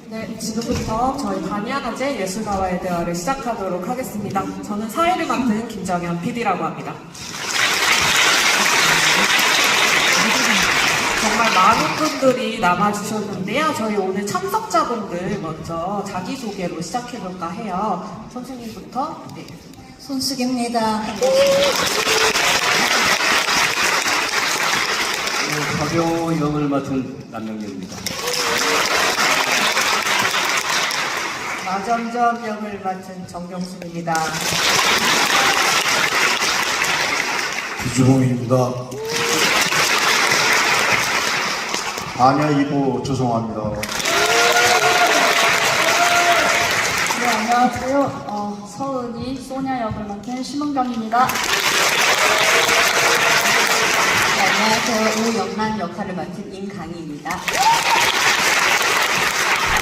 네, 지금부터 저희 반야가제 예술가와의 대화를 시작하도록 하겠습니다. 저는 사회를 맡은 김정현 PD라고 합니다. 정말 많은 분들이 남아주셨는데요. 저희 오늘 참석자분들 먼저 자기소개로 시작해볼까 해요. 선생님부터. 네. 손숙입니다. 박영호 역을 맡은 남명규입니다. 마점점 역을 맡은 정경순입니다. 구주봉입니다. 반야 2부 조성화입니다. 네, 안녕하세요. 서은이 소냐 역을 맡은 심은경입니다. 네, 안녕하세요. 오영란 역할을 맡은 임강희입니다.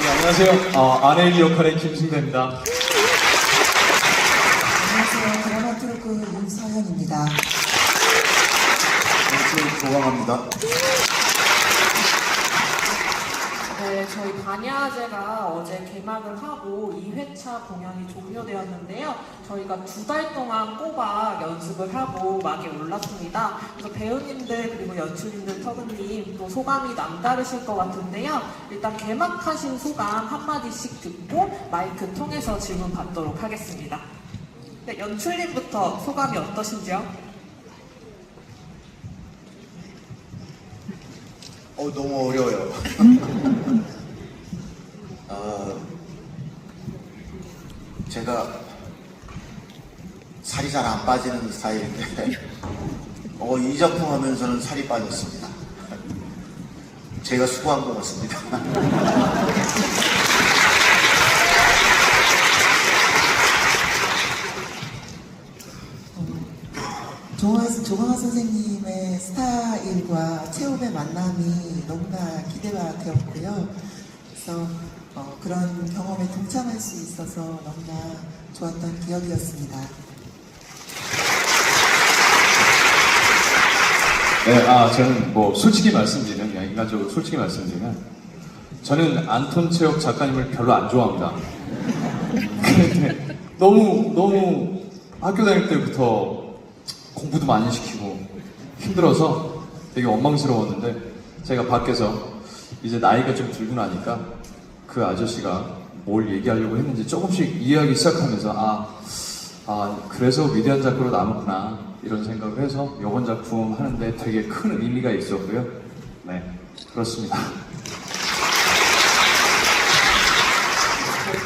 네, 안녕하세요. 아넬리 역할의 김승배입니다. 안녕하세요. 드라마 트로크 윤서현입니다. 안녕하세요. 조광합니다. 네, 저희 반야제가 어제 개막을 하고 2회차 공연이 종료되었는데요. 저희가 2달 동안 꼬박 연습을 하고 막에 올랐습니다. 그래서 배우님들 그리고 연출님들 터그님 또 소감이 남다르실 것 같은데요. 일단 개막하신 소감 한마디씩 듣고 마이크 통해서 질문 받도록 하겠습니다. 네, 연출님부터 소감이 어떠신지요? 너무 어려워요. 제가 살이 잘 안 빠지는 스타일인데 이 작품 하면서는 살이 빠졌습니다. 제가 수고한 것 같습니다. 조광하 선생님의 스타일과 체험의 만남이 너무나 기대가 되었고요. 그래서 그런 경험에 동참할 수 있어서 너무나 좋았던 기억이었습니다. 네, 저는 솔직히 말씀드리면, 그냥 인간적으로 솔직히 말씀드리면, 저는 안톤 체육 작가님을 별로 안 좋아합니다. 근데 너무 학교 다닐 때부터 공부도 많이 시키고 힘들어서 되게 원망스러웠는데, 제가 밖에서 이제 나이가 좀 들고 나니까 그 아저씨가 뭘 얘기하려고 했는지 조금씩 이해하기 시작하면서 그래서 위대한 작가로 남았구나 이런 생각을 해서 이번 작품 하는데 되게 큰 의미가 있었고요. 네, 그렇습니다.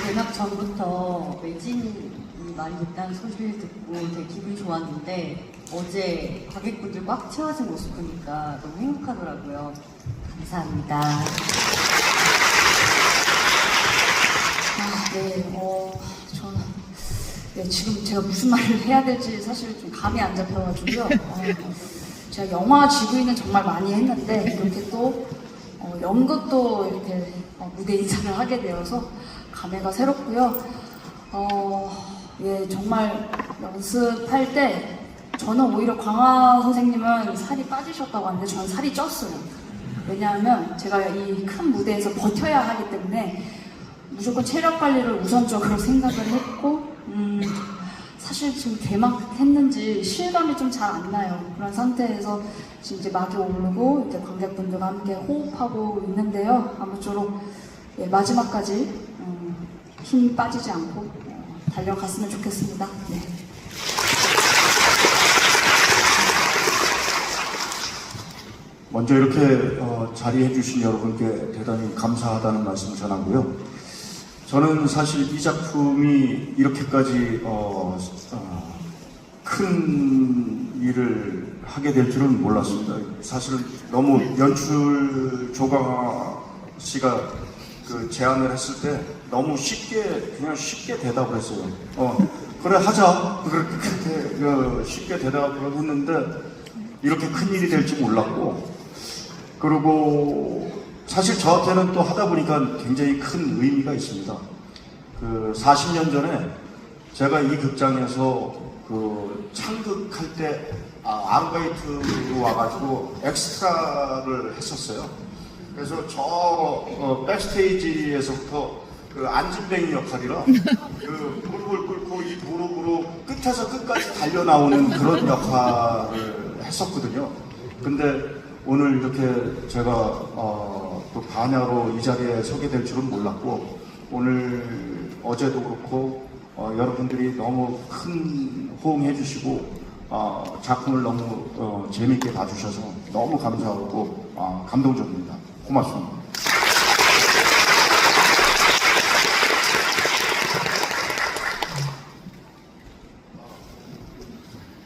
개막 전부터 매진이 많이 됐다는 소식을 듣고 되게 기분이 좋았는데 어제 관객분들 꽉 채워진 모습 보니까 너무 행복하더라고요. 감사합니다. 저는 지금 제가 무슨 말을 해야 될지 사실 좀 감이 안 잡혀가지고요. 제가 영화 GV는 정말 많이 했는데 이렇게 또 연극도 이렇게 무대 인사를 하게 되어서 감회가 새롭고요. 정말 연습할 때 저는 오히려 광화 선생님은 살이 빠지셨다고 하는데 저는 살이 쪘어요. 왜냐하면 제가 이 큰 무대에서 버텨야 하기 때문에 무조건 체력 관리를 우선적으로 생각을 했고 사실 지금 개막했는지 실감이 좀 잘 안 나요. 그런 상태에서 지금 이제 막이 오르고 이제 관객분들과 함께 호흡하고 있는데요. 아무쪼록 마지막까지 힘이 빠지지 않고 달려갔으면 좋겠습니다. 네. 먼저 이렇게 자리해 주신 여러분께 대단히 감사하다는 말씀을 전하고요. 저는 사실 이 작품이 이렇게까지 큰 일을 하게 될 줄은 몰랐습니다. 사실 너무 연출 조광하 씨가 그 제안을 했을 때 너무 그냥 쉽게 대답을 했어요. 그래 하자. 그렇게 쉽게 대답을 했는데 이렇게 큰 일이 될지 몰랐고, 그리고 사실 저한테는 또 하다 보니까 굉장히 큰 의미가 있습니다. 그 40년 전에 제가 이 극장에서 그 창극할 때 아르바이트로 와가지고 엑스트라를 했었어요. 그래서 저 백스테이지에서부터 그 안진뱅이 역할이라 그 무릎을 꿇고 이 무릎으로 끝에서 끝까지 달려 나오는 그런 역할을 했었거든요. 근데 오늘 이렇게 제가 또 반야로 이 자리에 서게 될 줄은 몰랐고, 오늘 어제도 그렇고 여러분들이 너무 큰 호응해 주시고 작품을 너무 재밌게 봐주셔서 너무 감사하고 감동적입니다. 고맙습니다.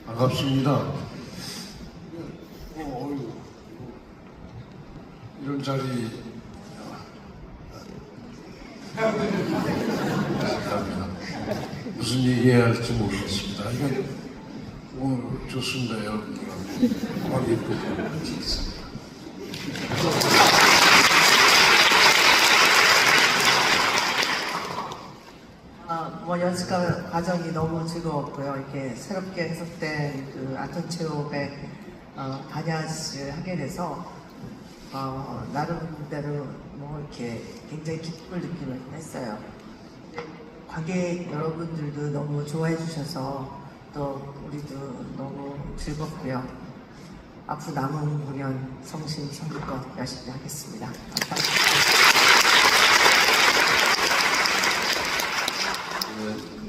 반갑습니다. 이런 자리 감사합니다. 무슨 얘기해야 할지 모르겠습니다. 이건 오늘 좋습니다. 여러분들하고 관객도 있습니다. 뭐 연습 과정이 너무 즐거웠고요. 이렇게 새롭게 해석된 그 아톤 체홉의 반야를 하게 돼서 나름대로 뭐 이렇게 굉장히 기쁨을 느끼긴 했어요. 관객 여러분들도 너무 좋아해 주셔서 또 우리도 너무 즐겁고요. 앞으로 남은 공연 성심성의껏 열심히 하겠습니다. 감사합니다.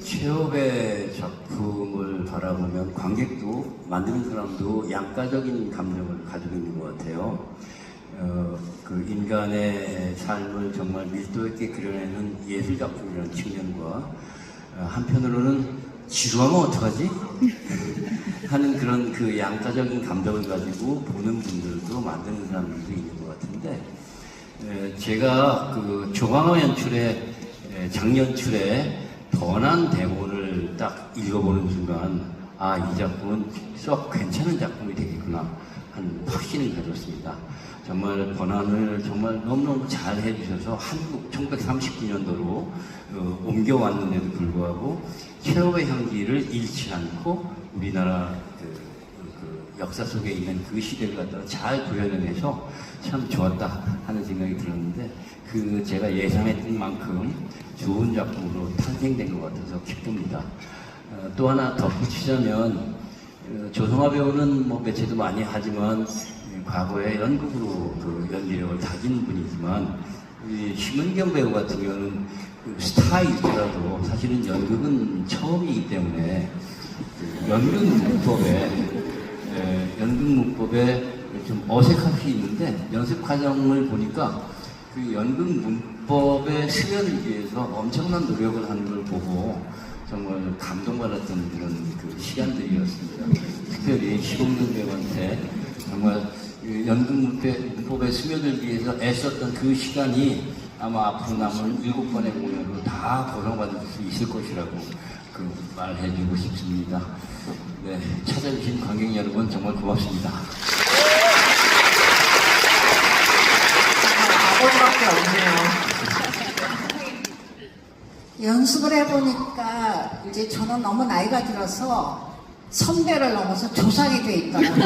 체홉의 작품을 바라보면 관객도 만드는 사람도 양가적인 감정을 가지고 있는 것 같아요. 그 인간의 삶을 정말 밀도 있게 그려내는 예술 작품이라는 측면과 한편으로는 지루하면 어떡하지? 하는 그런 그 양가적인 감정을 가지고 보는 분들도 만드는 사람들도 있는 것 같은데, 제가 그 조광호 연출의 장연출의 번안 대본을 딱 읽어보는 순간 이 작품은 썩 괜찮은 작품이 되겠구나 하는 확신을 가졌습니다. 정말 번안을 정말 너무너무 잘 해주셔서 한국 1939년도로 옮겨왔는데도 불구하고 체홉의 향기를 잃지 않고 우리나라 그 역사 속에 있는 그 시대를 갖다가 잘 구현해내서 참 좋았다 하는 생각이 들었는데, 그 제가 예상했던 만큼 좋은 작품으로 탄생된 것 같아서 기쁩니다. 또 하나 덧붙이자면 조성아 배우는 뭐 매체도 많이 하지만 과거에 연극으로 그 연기력을 다진 분이지만, 우리 심은경 배우 같은 경우는 그 스타일이더라도 사실은 연극은 처음이기 때문에 그 연극 문법에 좀 어색할 수 있는데, 연습 과정을 보니까 그 연극 문법의 수련을 위해서 엄청난 노력을 하는 걸 보고 정말 감동받았던 그런 그 시간들이었습니다. 특별히 시공룡 배우한테 정말 연극 문법의 수련을 위해서 애썼던 그 시간이 아마 앞으로 남은 7번의 공연으로 다 보상받을 수 있을 것이라고 그 말해주고 싶습니다. 네, 찾아주신 관객 여러분 정말 고맙습니다. 아버지밖에 없네요. 연습을 해보니까 이제 저는 너무 나이가 들어서 선배를 넘어서 조상이 돼 있더라고요.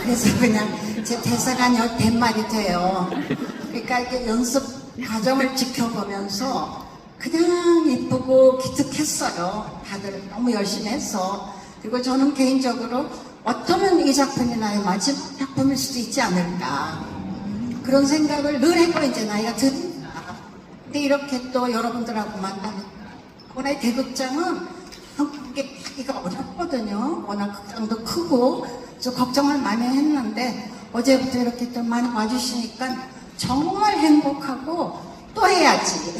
그래서 그냥 제 대사가 한 10마디 돼요. 그러니까 이렇게 연습 과정을 지켜보면서 그냥 이쁘고 기특했어요. 다들 너무 열심히 해서. 그리고 저는 개인적으로 어쩌면 이 작품이 나의 마지막 작품일 수도 있지 않을까, 그런 생각을 늘 했고, 이제 나이가 드니까. 근데 이렇게 또 여러분들하고 만나면, 이번에 대극장은 한국에 가기가 어렵거든요. 워낙 극장도 크고, 저 걱정을 많이 했는데 어제부터 이렇게 또 많이 와주시니까 정말 행복하고 또 해야지.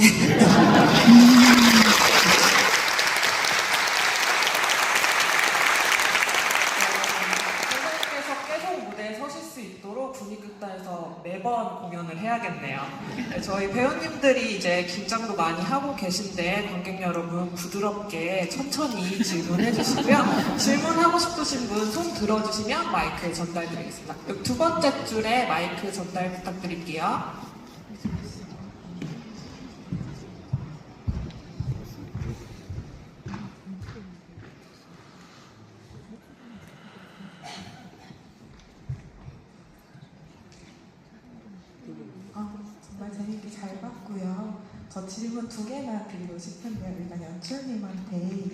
선생님께서 계속 무대에 서실 수 있도록 국립극단에서 매번 공연을 해야겠네요. 네, 저희 배우님들이 이제 긴장도 많이 하고 계신데 관객 여러분 부드럽게 천천히 질문해 주시고요. 질문하고 싶으신 분 손 들어주시면 마이크 전달드리겠습니다. 여기 두 번째 줄에 마이크 전달 부탁드릴게요. 질문 2개만 드리고 싶은데요. 일단 연출님한테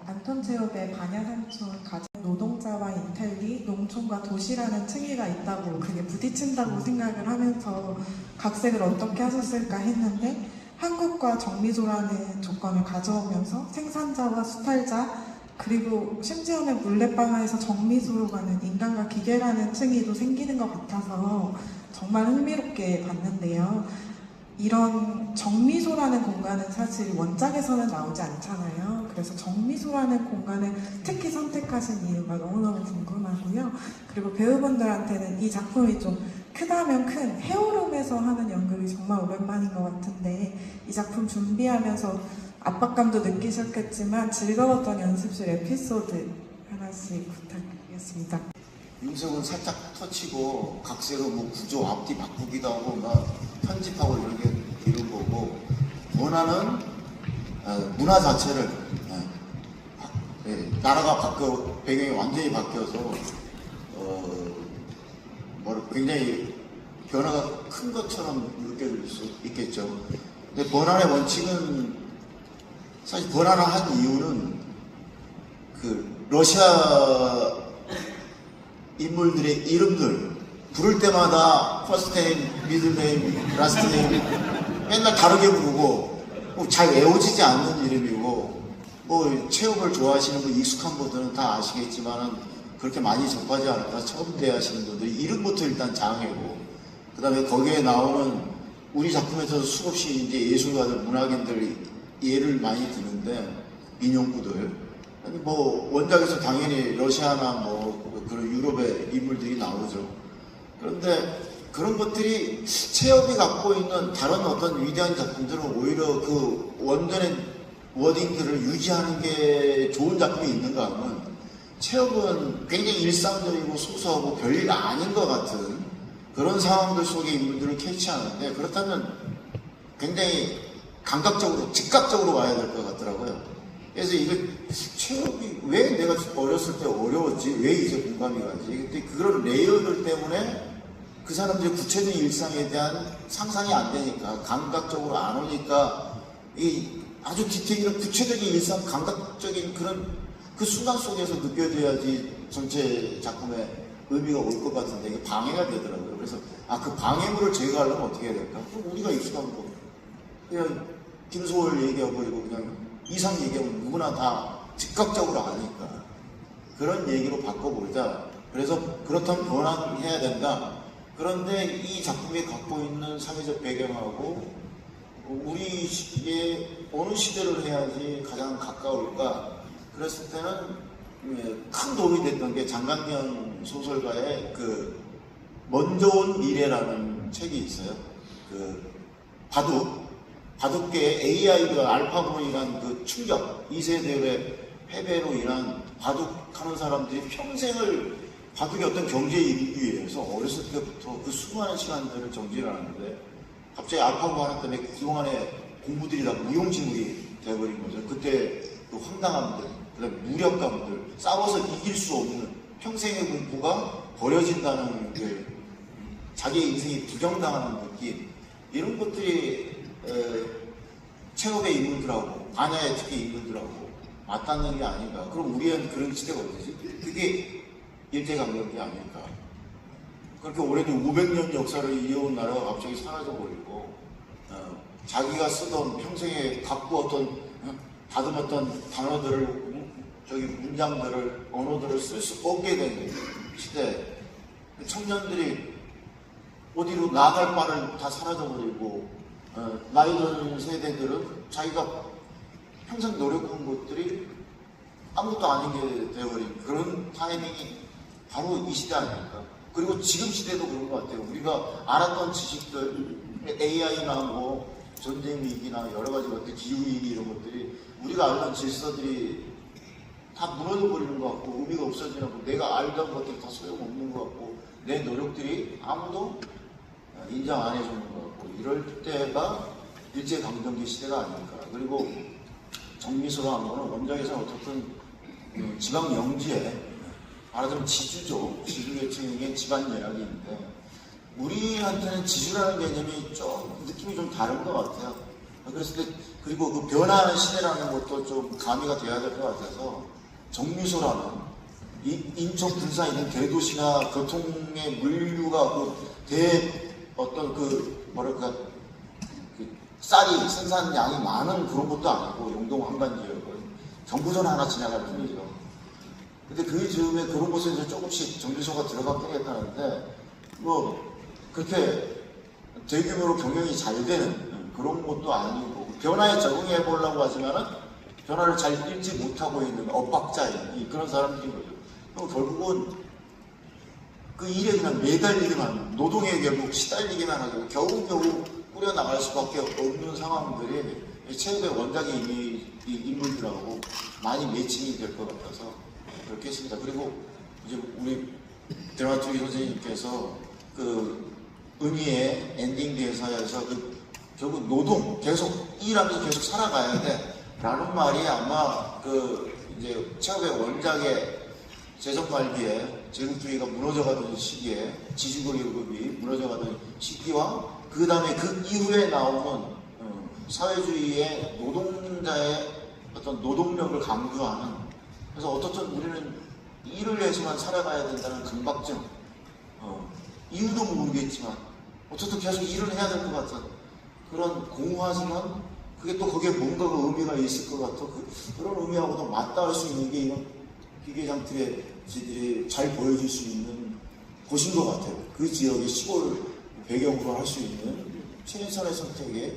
안톤 체홉의 반야삼촌 가정 노동자와 인텔리, 농촌과 도시라는 층위가 있다고 그게 부딪힌다고 생각을 하면서 각색을 어떻게 하셨을까 했는데 한국과 정미소라는 조건을 가져오면서 생산자와 수탈자 그리고 심지어는 물레방아에서 정미소로 가는 인간과 기계라는 층위도 생기는 것 같아서 정말 흥미롭게 봤는데요. 이런 정미소라는 공간은 사실 원작에서는 나오지 않잖아요. 그래서 정미소라는 공간을 특히 선택하신 이유가 너무너무 궁금하고요. 그리고 배우분들한테는 이 작품이 좀 크다면 큰 헤어룸에서 하는 연극이 정말 오랜만인 것 같은데 이 작품 준비하면서 압박감도 느끼셨겠지만 즐거웠던 연습실 에피소드 하나씩 부탁드리겠습니다. 윤석은 살짝 터치고 각색은 뭐 구조 앞뒤 바꾸기도 하고 막 편집하고 이런 게 이런 거고 원하는 문화 자체를 나라가 바뀌어 배경이 완전히 바뀌어서 굉장히 변화가 큰 것처럼 느껴질 수 있겠죠. 근데 번안의 원칙은 사실 번안을 한 이유는 그 러시아 인물들의 이름들 부를 때마다 퍼스트 네임, 미들 네임, 라스트 네임 맨날 다르게 부르고 잘 외워지지 않는 이름이고 뭐 체육을 좋아하시는 분 익숙한 분들은 다 아시겠지만은 그렇게 많이 접하지 않았다 처음 대하시는 분들이 이름부터 일단 장애고 그 다음에 거기에 나오는 우리 작품에서 수없이 이제 예술가들, 문학인들 예를 많이 드는데 인용구들 뭐 원작에서 당연히 러시아나 뭐 그런 유럽의 인물들이 나오죠. 그런데 그런 것들이 체협이 갖고 있는 다른 어떤 위대한 작품들은 오히려 그 원전의 워딩들을 유지하는 게 좋은 작품이 있는가 하면 체협은 굉장히 일상적이고 소소하고 별일 아닌 것 같은 그런 상황들 속의 인물들을 캐치하는데 그렇다면 굉장히 감각적으로 즉각적으로 와야 될 것 같더라고요. 그래서 이거 체협이 왜 내가 어렸을 때 어려웠지? 왜 이제 공감이 가지? 근데 그런 레이어들 때문에 그 사람들의 구체적인 일상에 대한 상상이 안 되니까 감각적으로 안 오니까 이 아주 디테일한 구체적인 일상 감각적인 그런 그 순간 속에서 느껴져야지 전체 작품의 의미가 올 것 같은데 이게 방해가 되더라고요. 그래서 그 방해물을 제거하려면 어떻게 해야 될까? 그럼 우리가 익숙한 거 그냥 김소월 얘기하고 그리고 그냥 이상 얘기하면 누구나 다 즉각적으로 아니까 그런 얘기로 바꿔보자. 그래서 그렇다면 변화를 해야 된다. 그런데 이 작품이 갖고 있는 사회적 배경하고 우리 시기에 어느 시대를 해야지 가장 가까울까? 그랬을 때는 큰 도움이 됐던 게 장강명 소설가의 그 먼저 온 미래라는 책이 있어요. 그 바둑계의 AI가 알파고로 인한 그 충격, 2세대의 패배로 인한 바둑하는 사람들이 평생을 바둑의 어떤 경제에 이르기 위해서 어렸을 때부터 그 수많은 시간들을 정지를 하는데 갑자기 알파고 하나 때문에 그동안의 공부들이 다 무용지물이 되어버린 거죠. 그때 그 황당함들, 그다음에 무력감들, 싸워서 이길 수 없는 평생의 공부가 버려진다는 그 자기의 인생이 부정당하는 느낌 이런 것들이 체험의 인물들하고 반야의 특히 인물들하고 맞닿는 게 아닌가. 그럼 우리는 그런 시대가 어디지? 그게 일제강점기 아닐까. 그렇게 오래된 500년 역사를 이어온 나라가 갑자기 사라져버리고 자기가 쓰던 평생에 갖고 다듬었던 단어들을 문장들을 언어들을 쓸 수 없게 된 시대. 청년들이 어디로 나갈 바를 다 사라져버리고 나이 든 세대들은 자기가 평생 노력한 것들이 아무것도 아닌 게 되어버린 그런 타이밍이 바로 이 시대 아닙니까? 그리고 지금 시대도 그런 것 같아요. 우리가 알았던 지식들, AI나 뭐 전쟁 위기나 여러 가지 것들, 기후위기 이런 것들이 우리가 알던 질서들이 다 무너져 버리는 것 같고 의미가 없어지는 것 같고 내가 알던 것들이 다 소용없는 것 같고 내 노력들이 아무도 인정 안 해주는 것 같고 이럴 때가 일제강점기 시대가 아닐까. 그리고 정미소로 한 거는 원작에서는 어떻든 지방 영지에 말하자면 지주죠. 지주계층의 집안 이야기인데 우리한테는 지주라는 개념이 좀 느낌이 좀 다른 것 같아요. 그랬을 때 그리고 그 변화하는 시대라는 것도 좀 가미가 돼야 될 것 같아서 정류소라는 인천, 부산 이런 대도시나 교통의 물류가 어떤 뭐랄까 쌀이 생산량이 많은 그런 것도 아니고 용동 한간 지역은 경부선 하나 지나갈 뿐이죠. 근데 그 즈음에 그런 곳에서 조금씩 정류소가 들어가긴 했다는데 뭐 그렇게 대규모로 경영이 잘 되는 그런 것도 아니고 변화에 적응해 보려고 하지만은 변화를 잘 읽지 못하고 있는 엇박자인 그런 사람들인 거죠. 그럼 결국은 그 일에 그냥 매달리기만, 노동에 결국 시달리기만 하고 겨우겨우 꾸려나갈 수밖에 없는 상황들이 체육의 원작의 인물들하고 많이 매칭이 될 것 같아서 그렇게 했습니다. 그리고 이제 우리 드라마tur기 선생님께서 그 은희의 엔딩 대사에서 결국 노동, 계속 일하면서 계속 살아가야 돼 라는 말이 아마 이제 체육의 원작의 재정 말기에 제국주의가 무너져가던 시기에 지주계급이 무너져가던 시기와 그 다음에 그 이후에 나오는 사회주의의 노동자의 어떤 노동력을 강조하는 그래서 어떻든 우리는 일을 해서만 살아가야 된다는 강박증 이유도 모르겠지만 어쨌든 계속 일을 해야 될 것 같은 그런 공허하지만 그게 또 거기에 뭔가 의미가 있을 것 같아 그런 의미하고도 맞닿을 수 있는 게 이런 기계장들이 잘 보여줄 수 있는 곳인 것 같아요. 그 지역의 시골 배경으로 할 수 있는 최인선의 선택에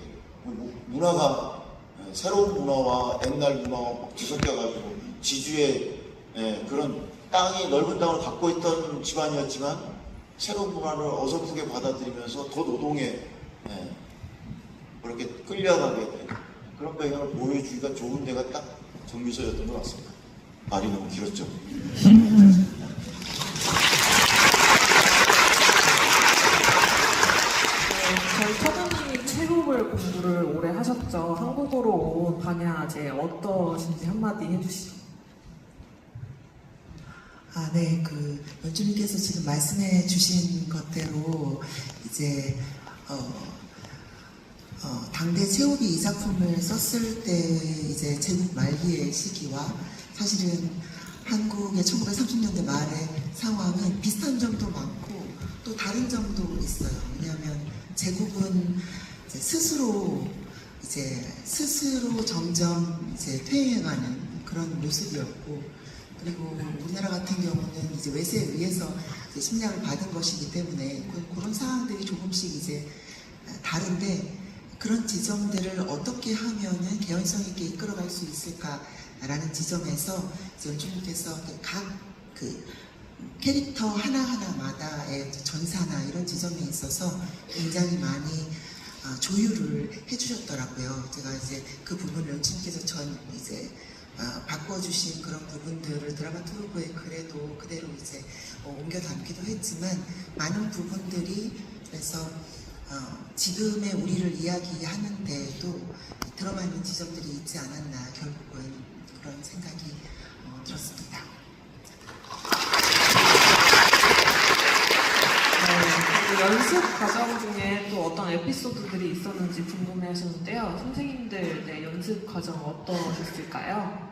문화가 새로운 문화와 옛날 문화와 뒤섞여가지고 지주의 그런 넓은 땅을 갖고 있던 집안이었지만 새로운 문화를 어설프게 받아들이면서 더 노동에 그렇게 끌려가게 되는 그런 배경을 보여주기가 좋은 데가 딱 정류소였던 것 같습니다. 말이 너무 길었죠. 저희 처장님이 체육을 공부를 오래 하셨죠. 한국으로 온 반야제 어떠신지 한마디 해주시죠. 네, 연주님께서 지금 말씀해 주신 것대로 이제 당대 체육이 이 작품을 썼을 때 이제 제국 말기의 시기와 사실은 한국의 1930년대 말의 상황은 비슷한 점도 많고 또 다른 점도 있어요. 왜냐하면 제국은 이제 스스로 점점 이제 퇴행해가는 그런 모습이었고 그리고 우리나라 같은 경우는 이제 외세에 의해서 이제 침략을 받은 것이기 때문에 그런 상황들이 조금씩 이제 다른데 그런 지점들을 어떻게 하면은 개연성 있게 이끌어갈 수 있을까라는 지점에서 연주님께서 각 캐릭터 하나하나마다의 전사나 이런 지점에 있어서 굉장히 많이 조율을 해주셨더라고요. 제가 이제 그 부분을 연주님께서 바꿔주신 그런 부분들을 드라마turg의 글에도 그대로 이제 옮겨 담기도 했지만 많은 부분들이 그래서 지금의 우리를 이야기하는데도 들어맞는 지점들이 있지 않았나 결국은 그런 생각이 들었습니다. 연습 과정 중에 또 어떤 에피소드들이 있었는지 궁금해하셨는데요. 선생님들 연습 과정 어떠셨을까요?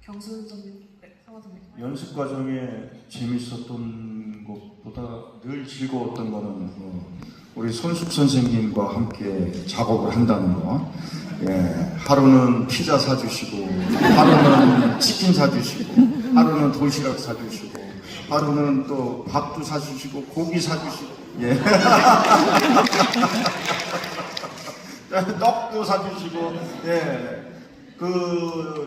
경순 선생님, 상화 선생님. 연습 과정에 재밌었던 것보다 늘 즐거웠던 거는 우리 손숙 선생님과 함께 작업을 한다는 거. 하루는 피자 사주시고, 하루는 치킨 사주시고, 하루는 도시락 사주시고, 하루는 또 밥도 사주시고, 고기 사주시고, 떡도 사주시고,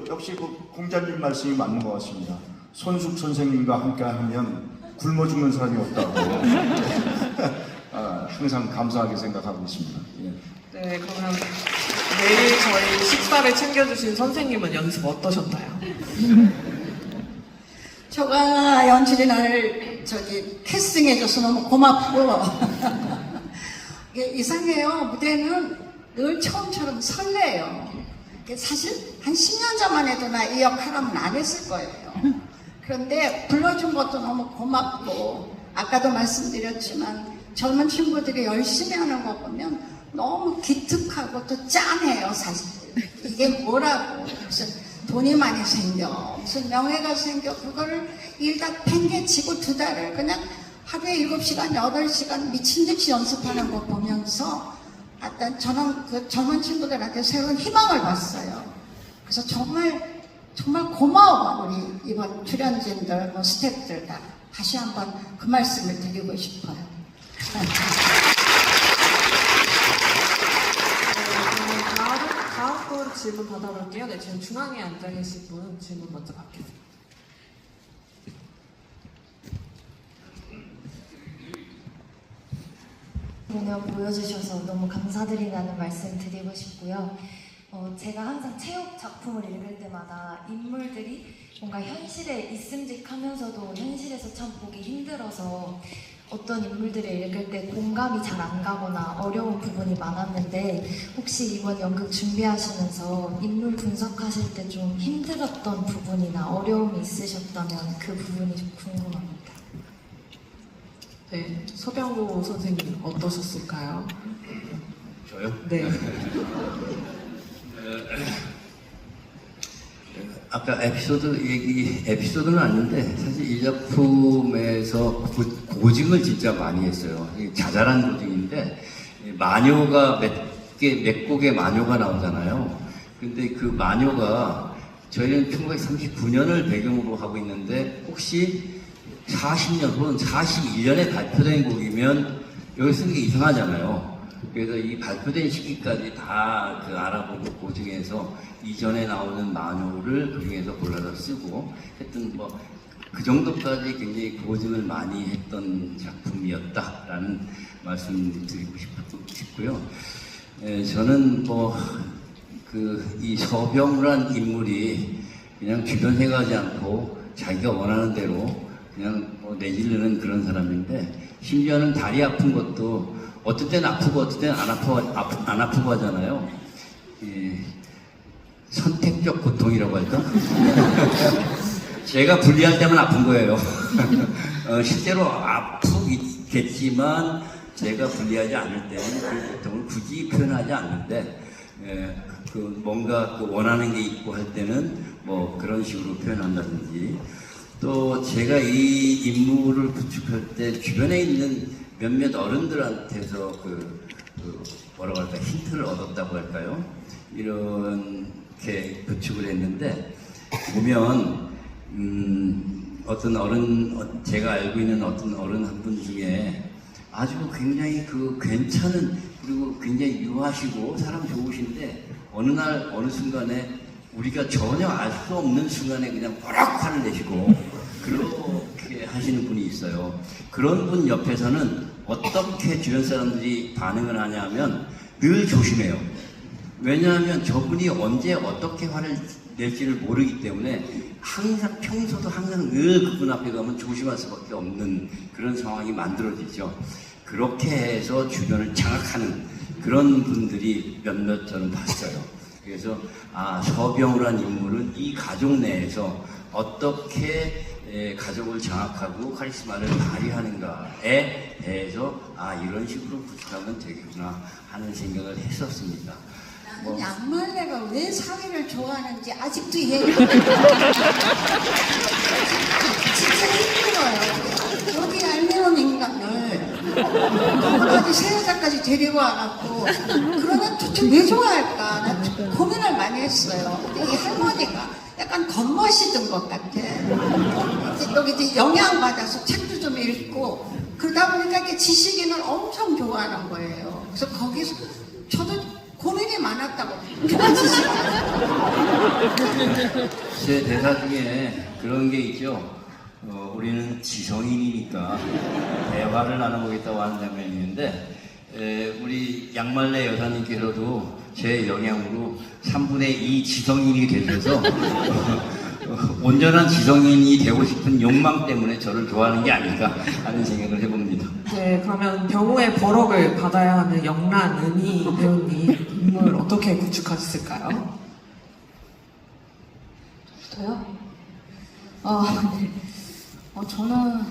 역시 공자님 말씀이 맞는 것 같습니다. 손숙 선생님과 함께 하면 굶어 죽는 사람이 없다고 항상 감사하게 생각하고 있습니다. 네, 그러면 매일 저희 식사를 챙겨주신 선생님은 연습 어떠셨나요? 저가 연출이 나를 캐스팅해줘서 너무 고맙고 이상해요. 무대는 늘 처음처럼 설레요. 사실 한 10년 전만 해도 나 이 역할하면 안 했을 거예요. 그런데 불러준 것도 너무 고맙고 아까도 말씀드렸지만 젊은 친구들이 열심히 하는 거 보면 너무 기특하고 또 짠해요, 사실. 이게 뭐라고. 무슨 돈이 많이 생겨, 무슨 명예가 생겨, 그거를 일다 팽개치고 2달을 그냥 하루에 7시간, 8시간 미친 듯이 연습하는 거 보면서 어떤 저는 그 젊은 친구들한테 새로운 희망을 봤어요. 그래서 정말 고마워, 우리 이번 출연진들, 뭐 스태프들 다. 다시 한번 그 말씀을 드리고 싶어요. 다음 분 질문 받아볼게요. 네, 지금 중앙에 앉아 계신 분 질문 먼저 받겠습니다. 공연 보여주셔서 너무 감사드린다는 말씀 드리고 싶고요. 제가 항상 체육 작품을 읽을 때마다 인물들이 뭔가 현실에 있음직하면서도 현실에서 참 보기 힘들어서 어떤 인물들을 읽을 때 공감이 잘 안 가거나 어려운 부분이 많았는데 혹시 이번 연극 준비하시면서 인물 분석하실 때 좀 힘들었던 부분이나 어려움이 있으셨다면 그 부분이 좀 궁금합니다. 네, 서병호 선생님 어떠셨을까요? 저요? 네. 아까 에피소드는 아닌데 사실 이 작품에서 고증을 진짜 많이 했어요. 자잘한 고증인데 마녀가 몇 곡의 마녀가 나오잖아요. 근데 그 마녀가 저희는 1939년을 배경으로 하고 있는데 혹시 40년 혹은 41년에 발표된 곡이면 여기 쓰는 게 이상하잖아요. 그래서 이 발표된 시기까지 다 그 알아보고 고증해서 이전에 나오는 마녀를 그 중에서 골라서 쓰고 하여튼 뭐 그 정도까지 굉장히 고증을 많이 했던 작품이었다라는 말씀 드리고 싶고요. 저는 이 서병우란 인물이 그냥 주변 생각하지 않고 자기가 원하는 대로 그냥 내지르는 그런 사람인데 심지어는 다리 아픈 것도 어떤 때는 아프고 어떤 때는 안 아프고 하잖아요. 선택적 고통이라고 할까? 제가 불리할 때만 아픈 거예요. 실제로 아프겠지만 제가 불리하지 않을 때는 그 고통을 굳이 표현하지 않는데 뭔가 원하는 게 있고 할 때는 뭐 그런 식으로 표현한다든지 또 제가 이 인물을 구축할 때 주변에 있는 몇몇 어른들한테서 뭐라고 할까 힌트를 얻었다고 할까요? 이렇게 구축을 했는데 보면 어떤 어른 제가 알고 있는 어떤 어른 한 분 중에 아주 굉장히 괜찮은 그리고 굉장히 유하시고 사람 좋으신데 어느 날 어느 순간에 우리가 전혀 알 수 없는 순간에 그냥 버럭 화를 내시고 그렇게 하시는 분이 있어요. 그런 분 옆에서는 어떻게 주변 사람들이 반응을 하냐면 늘 조심해요. 왜냐하면 저분이 언제 어떻게 화를 낼지를 모르기 때문에 항상 평소도 항상 늘 그분 앞에 가면 조심할 수밖에 없는 그런 상황이 만들어지죠. 그렇게 해서 주변을 장악하는 그런 분들이 몇몇 저는 봤어요. 그래서 서병우란 인물은 이 가족 내에서 어떻게 가족을 장악하고 카리스마를 발휘하는가에 대해서 이런 식으로 구축하면 되겠구나 하는 생각을 했었습니다. 나는 양말레가 왜 사위를 좋아하는지 아직도 이해가 안 돼요. 진짜 힘들어요. 여기 알미론 인간을 거기까지 새 여자까지 데리고 와갖고 그러면 도대체 왜 좋아할까? 난 고민을 많이 했어요. 근데 이 할머니가 약간 겉멋이 든 것 같아. 여기 이제 영향받아서 책도 좀 읽고 그러다 보니까 이렇게 지식인을 엄청 좋아하는 거예요. 그래서 거기서 저도 고민이 많았다고. 제 대사 중에 그런 게 있죠. 우리는 지성인이니까 대화를 나눠보겠다고 하는 장면이 있는데 우리 양말래 여사님께서도 제 영향으로 3분의 2 지성인이 되셔서 온전한 지성인이 되고 싶은 욕망 때문에 저를 좋아하는 게 아닐까 하는 생각을 해봅니다. 네, 그러면 병우의 버럭을 받아야 하는 영란은희 배우님 인물 어떻게 구축하셨을까요? 저요? 네. 저는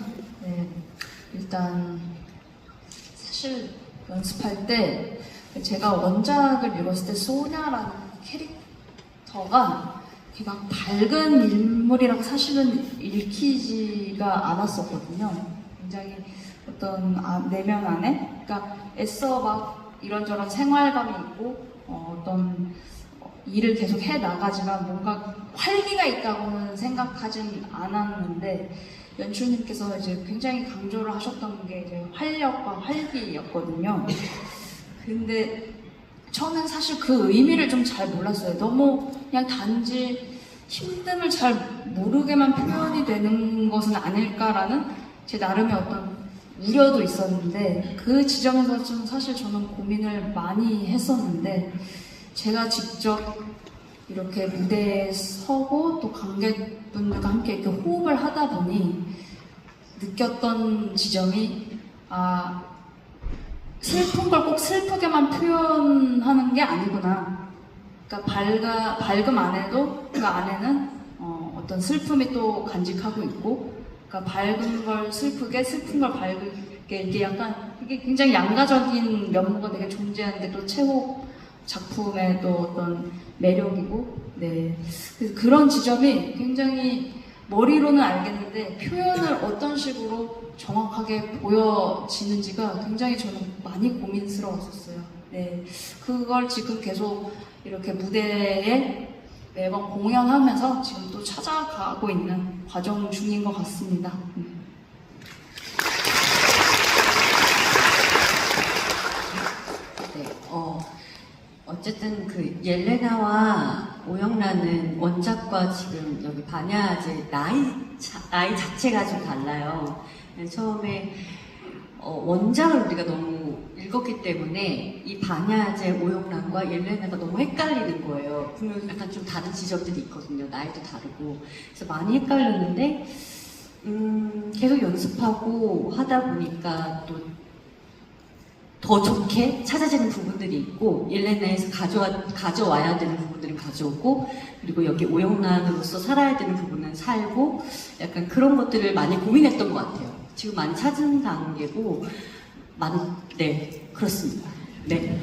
일단 사실 연습할 때 제가 원작을 읽었을 때 소냐라는 캐릭터가 이렇게 막 밝은 인물이라고 사실은 읽히지가 않았었거든요. 굉장히 어떤 내면 안에, 그러니까 애써 막 이런저런 생활감이 있고 어떤 일을 계속 해 나가지만 뭔가 활기가 있다고는 생각하진 않았는데 연출님께서 이제 굉장히 강조를 하셨던 게 이제 활력과 활기였거든요. 근데 저는 사실 그 의미를 좀 잘 몰랐어요. 너무 그냥 단지 힘듦을 잘 모르게만 표현이 되는 것은 아닐까라는 제 나름의 어떤 우려도 있었는데 그 지점에서 좀 사실 저는 고민을 많이 했었는데 제가 직접 이렇게 무대에 서고 또 관객분들과 함께 이렇게 호흡을 하다 보니 느꼈던 지점이 슬픈 걸 꼭 슬프게만 표현하는 게 아니구나. 그러니까 밝음 안에도 그 안에는 어떤 슬픔이 또 간직하고 있고, 그러니까 밝은 걸 슬프게, 슬픈 걸 밝게 이게 약간 이게 굉장히 양가적인 면모가 되게 존재하는데 또 최고 작품의 또 어떤 매력이고, 네. 그래서 그런 지점이 굉장히 머리로는 알겠는데 표현을 어떤 식으로 정확하게 보여지는지가 굉장히 저는 많이 고민스러웠었어요. 네. 그걸 지금 계속 이렇게 무대에 매번 공연하면서 지금 또 찾아가고 있는 과정 중인 것 같습니다. 네, 어쨌든 그 옐레나와 오영란은 원작과 지금 여기 반야제 나이 자체가 좀 달라요. 처음에 원작을 우리가 너무 읽었기 때문에 이 반야제 오영란과 옐레나가 너무 헷갈리는 거예요. 분명 약간 좀 다른 지점들이 있거든요. 나이도 다르고. 그래서 많이 헷갈렸는데 계속 연습하고 하다 보니까 또 더 좋게 찾아지는 부분들이 있고 옐레나에서 가져와야 되는 부분들은 가져오고 그리고 여기 오영란으로서 살아야 되는 부분은 살고 약간 그런 것들을 많이 고민했던 것 같아요. 지금 많이 찾은 단계고 네 그렇습니다. 네. 네,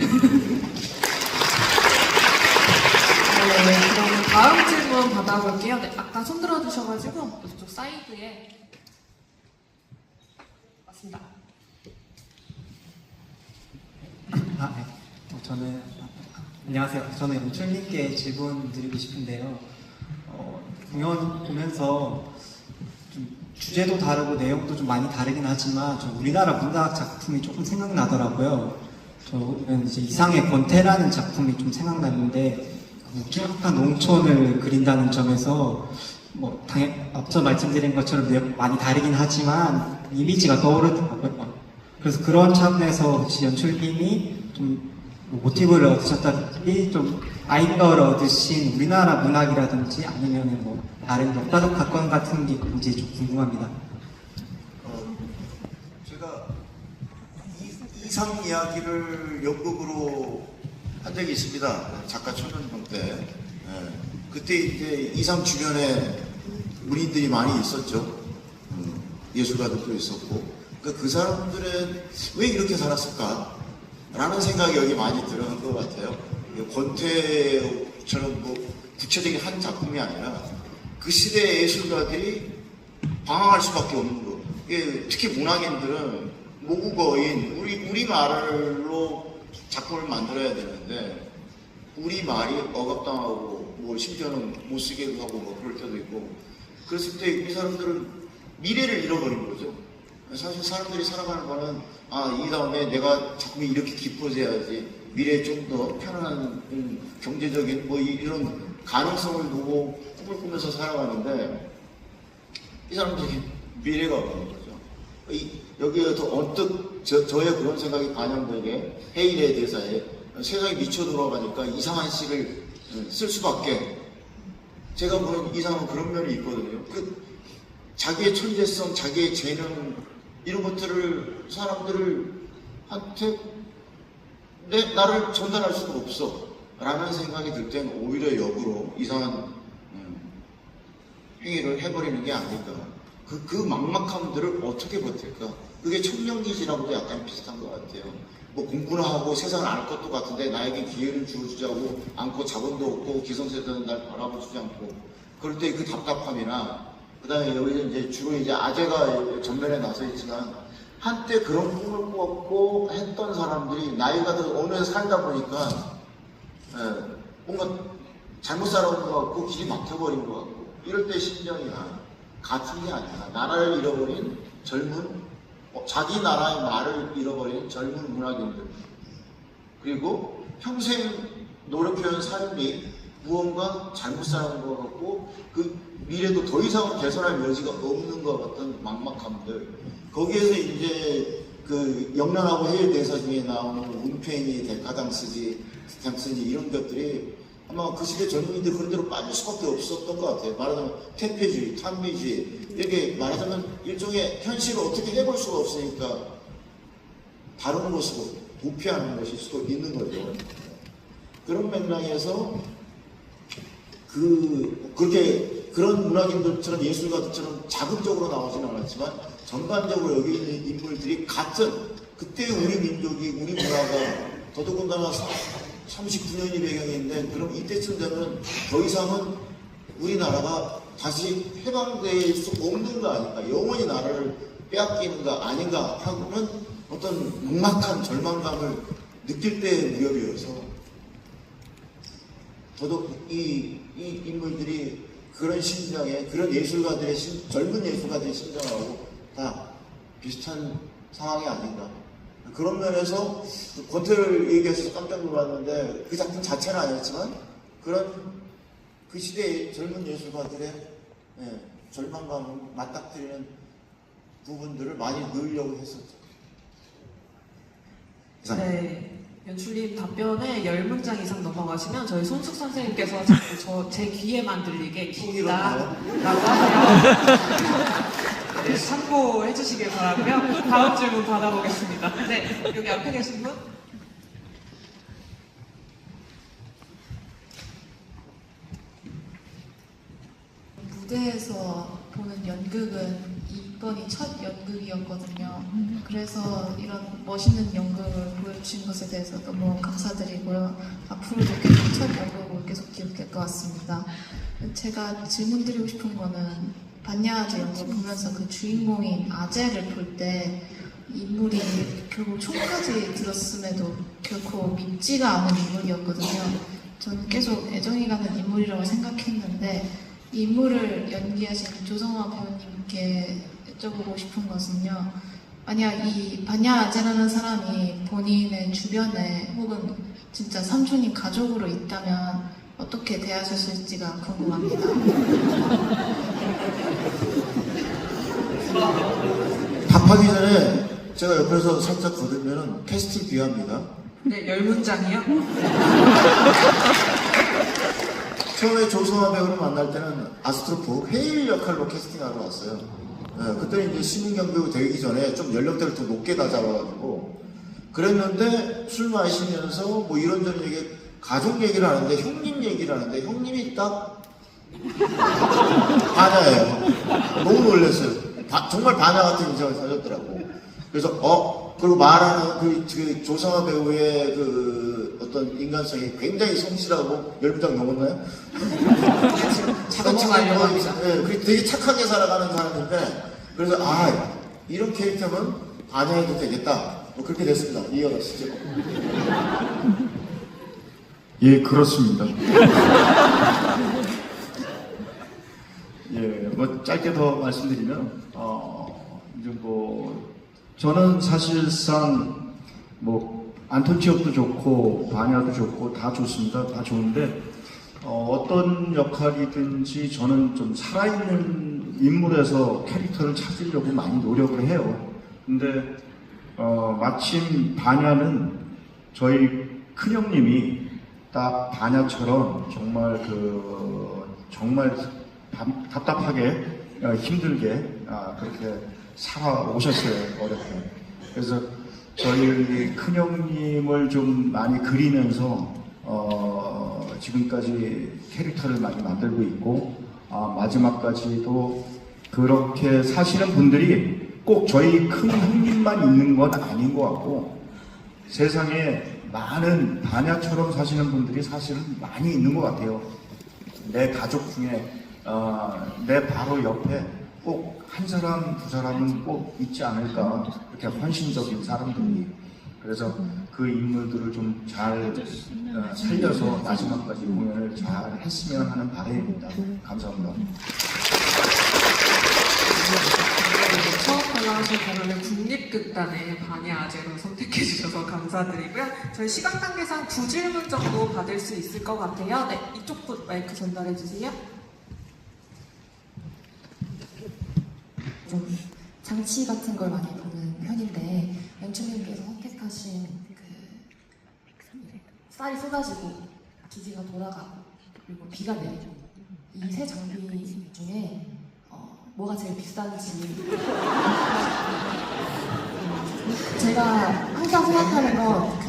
그럼 다음 질문 받아볼게요. 네, 아까 손 들어주셔가지고 이쪽 사이드에 맞습니다. 네. 안녕하세요. 저는 연출님께 질문 드리고 싶은데요. 공연 보면서 좀 주제도 다르고 내용도 좀 많이 다르긴 하지만 좀 우리나라 문학 작품이 조금 생각나더라고요. 저는 이제 이상의 권태라는 작품이 좀 생각났는데 무기력한 농촌을 그린다는 점에서 앞서 말씀드린 것처럼 내용 많이 다르긴 하지만 이미지가 떠오르더라고요. 그래서 그런 차원에서 혹시 연출님이 좀 모티브를 얻으셨다든지 좀 아이디어를 얻으신 우리나라 문학이라든지 아니면 다른 역사적 사건 같은 게 있는지 좀 궁금합니다. 제가 이상 이야기를 연극으로 한 적이 있습니다. 작가 초년생 때. 예. 그때 이제 이상 주변에 문인들이 많이 있었죠. 예술가들도 있었고. 그러니까 그 사람들은 왜 이렇게 살았을까? 라는 생각이 여기 많이 들어간 것 같아요. 권태처럼 구체적인 한 작품이 아니라 그 시대의 예술가들이 방황할 수밖에 없는 거. 특히 문학인들은 모국어인 우리 말로 작품을 만들어야 되는데 우리 말이 억압당하고 심지어는 못 쓰게 하고 그럴 때도 있고 그랬을 때 이 사람들은 미래를 잃어버린 거죠. 사실 사람들이 살아가는 거는 이 다음에 내가 작품이 이렇게 깊어져야지 미래에 좀 더 편안한 경제적인 이런 가능성을 두고 꿈을 꾸면서 살아가는데 이 사람들이 미래가 없는 거죠. 여기에 더 언뜻 저의 그런 생각이 반영되게 헤일의 대사에 세상이 미쳐 돌아가니까 이상한 시를 쓸 수밖에 제가 보는 이상한 그런 면이 있거든요. 자기의 천재성, 자기의 재능 이런 것들을 사람들한테 나를 전달할 수가 없어 라는 생각이 들 땐 오히려 역으로 이상한 행위를 해버리는 게 아닐까 그 막막함들을 어떻게 버틸까? 그게 청년기지라고도 약간 비슷한 것 같아요. 뭐 공부나 하고 세상을 알 것도 같은데 나에게 기회를 주어주자고 않고 자본도 없고 기성세대는 날 바라보지 않고 그럴 때 그 답답함이나 그다음에 여기서 이제 주로 이제 아재가 전면에 나서 있지만 한때 그런 꿈을 꾸었고 했던 사람들이 나이가 더 어느 에 살다 보니까 뭔가 잘못 살아온 것 같고 길이 막혀버린 것 같고 이럴 때 심정이 같은 게 아니라 나라를 잃어버린 젊은 자기 나라의 말을 잃어버린 젊은 문학인들 그리고 평생 노력해온 삶이 무언가 잘못 살아온 것 같고 그 미래도 더 이상 개선할 여지가 없는 것 같은 막막함들 거기에서 이제 그 영란하고 해외 대사 중에 나오는 운페니, 데카당스지, 스탬스니 이런 것들이 아마 그 시대 젊은이들 그런 대로 빠질 수밖에 없었던 것 같아요. 말하자면 퇴폐주의, 탄미주의 이렇게 말하자면 일종의 현실을 어떻게 해볼 수가 없으니까 다른 것으로 도피하는 것일 수도 있는 거죠. 그런 맥락에서 그렇게 그런 문학인들처럼 예술가들처럼 자극적으로 나오지는 않았지만 전반적으로 여기 있는 인물들이 같은 그때 우리 민족이 우리 문화가 더더군다나 39년이 배경인데 그럼 이때쯤 되면 더 이상은 우리나라가 다시 해방될 수 없는 거 아닌가 영원히 나라를 빼앗기는 거 아닌가 하고는 어떤 막막한 절망감을 느낄 때의 무렵이어서 더더욱 이 인물들이 그런 심정에 그런 예술가들의 젊은 예술가들의 심정하고 다 비슷한 상황이 아닌가 그런 면에서 권태를 얘기해서 깜짝 놀랐는데 그 작품 자체는 아니었지만 그런 그 시대의 젊은 예술가들의 절망감을 맞닥뜨리는 부분들을 많이 넣으려고 했었죠. 네. 연출님 답변에 10문장 이상 넘어가시면 저희 손숙 선생님께서 자꾸 제 귀에만 들리게 길다 라고 하세요. 네, 참고해 주시길 바라고요. 다음 질문 받아보겠습니다. 네, 여기 앞에 계신 분. 무대에서 보는 연극은 이번이 첫 연극이었거든요. 그래서 이런 멋있는 연극을 보여주신 것에 대해서 너무 감사드리고요. 앞으로도 계속 첫 연극을 계속 기억할 것 같습니다. 제가 질문드리고 싶은 거는 반야아제 연극을 보면서 그 주인공인 아재를 볼 때 인물이 결국 총까지 들었음에도 결코 밉지가 않은 인물이었거든요. 저는 계속 애정이 가는 인물이라고 생각했는데 이 인물을 연기하신 조성아 배우님께 여쭤보고 싶은 것은요. 만약 이 반야아제라는 사람이 본인의 주변에 혹은 진짜 삼촌인 가족으로 있다면 어떻게 대하셨을지가 궁금합니다. 답하기 전에 제가 옆에서 살짝 거들면은 캐스팅 귀합니다. 네, 10문장이요? 처음에 조성아 배우를 만날 때는 아스트로프 헤일 역할로 캐스팅하러 왔어요. 그때는 이제 시민경 배우 되기 전에 좀 연령대를 더 높게 다 잡아가지고 그랬는데 술 마시면서 뭐 이런저런 얘기 가족 얘기를 하는데 형님 얘기를 하는데 형님이 딱 반야예요. 너무 놀랐어요. 정말 반야 같은 인상을 사줬더라고. 그래서 그리고 말하는 그 조성아 배우의 그 어떤 인간성이 굉장히 성실하고 10장 넘었나요? 넘어가려고 합니다. 네, 되게 착하게 살아가는 사람인데 그래서 이런 캐릭터면 반야해도 되겠다. 뭐 그렇게 됐습니다. 이어가시죠. 예, 그렇습니다. 예, 뭐 짧게 더 말씀드리면 이제 뭐 저는 사실상 뭐 안톤 체홉도 좋고 반야도 좋고 다 좋습니다. 다 좋은데 어떤 역할이든지 저는 좀 살아있는 인물에서 캐릭터를 찾으려고 많이 노력을 해요. 근데 마침 반야는 저희 큰형님이 딱 반야처럼 정말 답답하게 힘들게 그렇게 살아오셨어요. 어렵게. 그래서 저희 큰형님을 좀 많이 그리면서 지금까지 캐릭터를 많이 만들고 있고 마지막까지도 그렇게 사시는 분들이 꼭 저희 큰 형님만 있는 건 아닌 것 같고 세상에 많은 반야처럼 사시는 분들이 사실은 많이 있는 것 같아요. 내 가족 중에 내 바로 옆에 꼭 한 사람 두 사람은 꼭 있지 않을까, 이렇게 헌신적인 사람들이. 그래서 그 인물들을 좀 잘 살려서 마지막까지 공연을 잘 했으면 하는 바람입니다. 감사합니다. 처음 올라오신 공연을 국립극단의 반야아제로 선택해 주셔서 감사드리고요. 저희 시간 관계상 2질문 정도 받을 수 있을 것 같아요. 네, 이쪽 마이크 전달해 주세요. 좀 장치 같은 걸 많이 보는 편인데 연출님께서 선택하신 그 쌀이 쏟아지고 기지가 돌아가고 그리고 비가 내리고 이 세 장비 중에 뭐가 제일 비싼지 제가 항상 생각하는 건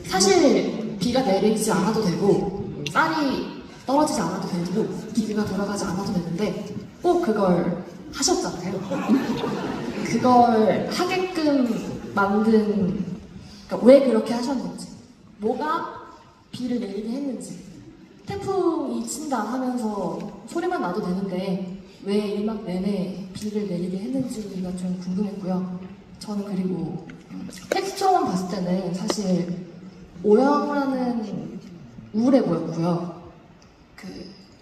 사실 비가 내리지 않아도 되고 쌀이 떨어지지 않아도 되고 기지가 돌아가지 않아도 되는데 꼭 그걸 하셨잖아요. 그걸 하게끔 만든, 그러니까 왜 그렇게 하셨는지, 뭐가 비를 내리게 했는지, 태풍이 친다 하면서 소리만 나도 되는데 왜 1막 내내 비를 내리게 했는지가 좀 궁금했고요. 저는 그리고 텍스처만 봤을 때는 사실 오영라는 우울해 보였고요.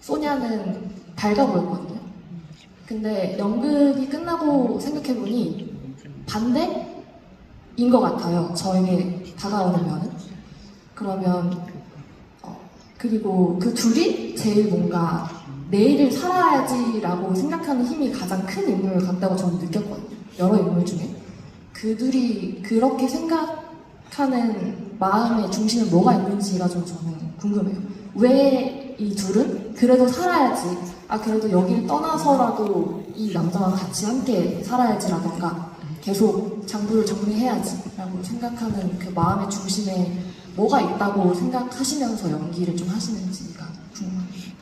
소냐는 밝아 보였거든요. 근데 연극이 끝나고 생각해보니 반대인 것 같아요. 저에게 다가오는 면은. 그러면 그리고 그 둘이 제일 뭔가 내일을 살아야지라고 생각하는 힘이 가장 큰 인물 같다고 저는 느꼈거든요. 여러 인물 중에. 그들이 그렇게 생각하는 마음의 중심에 뭐가 있는지가 좀 저는 궁금해요. 왜 이 둘은 그래도 살아야지, 그래도 여기를 떠나서라도 이 남자와 같이 함께 살아야지라던가 계속 장부를 정리해야지 라고 생각하는 그 마음의 중심에 뭐가 있다고 생각하시면서 연기를 좀 하시는지가 궁금합니다.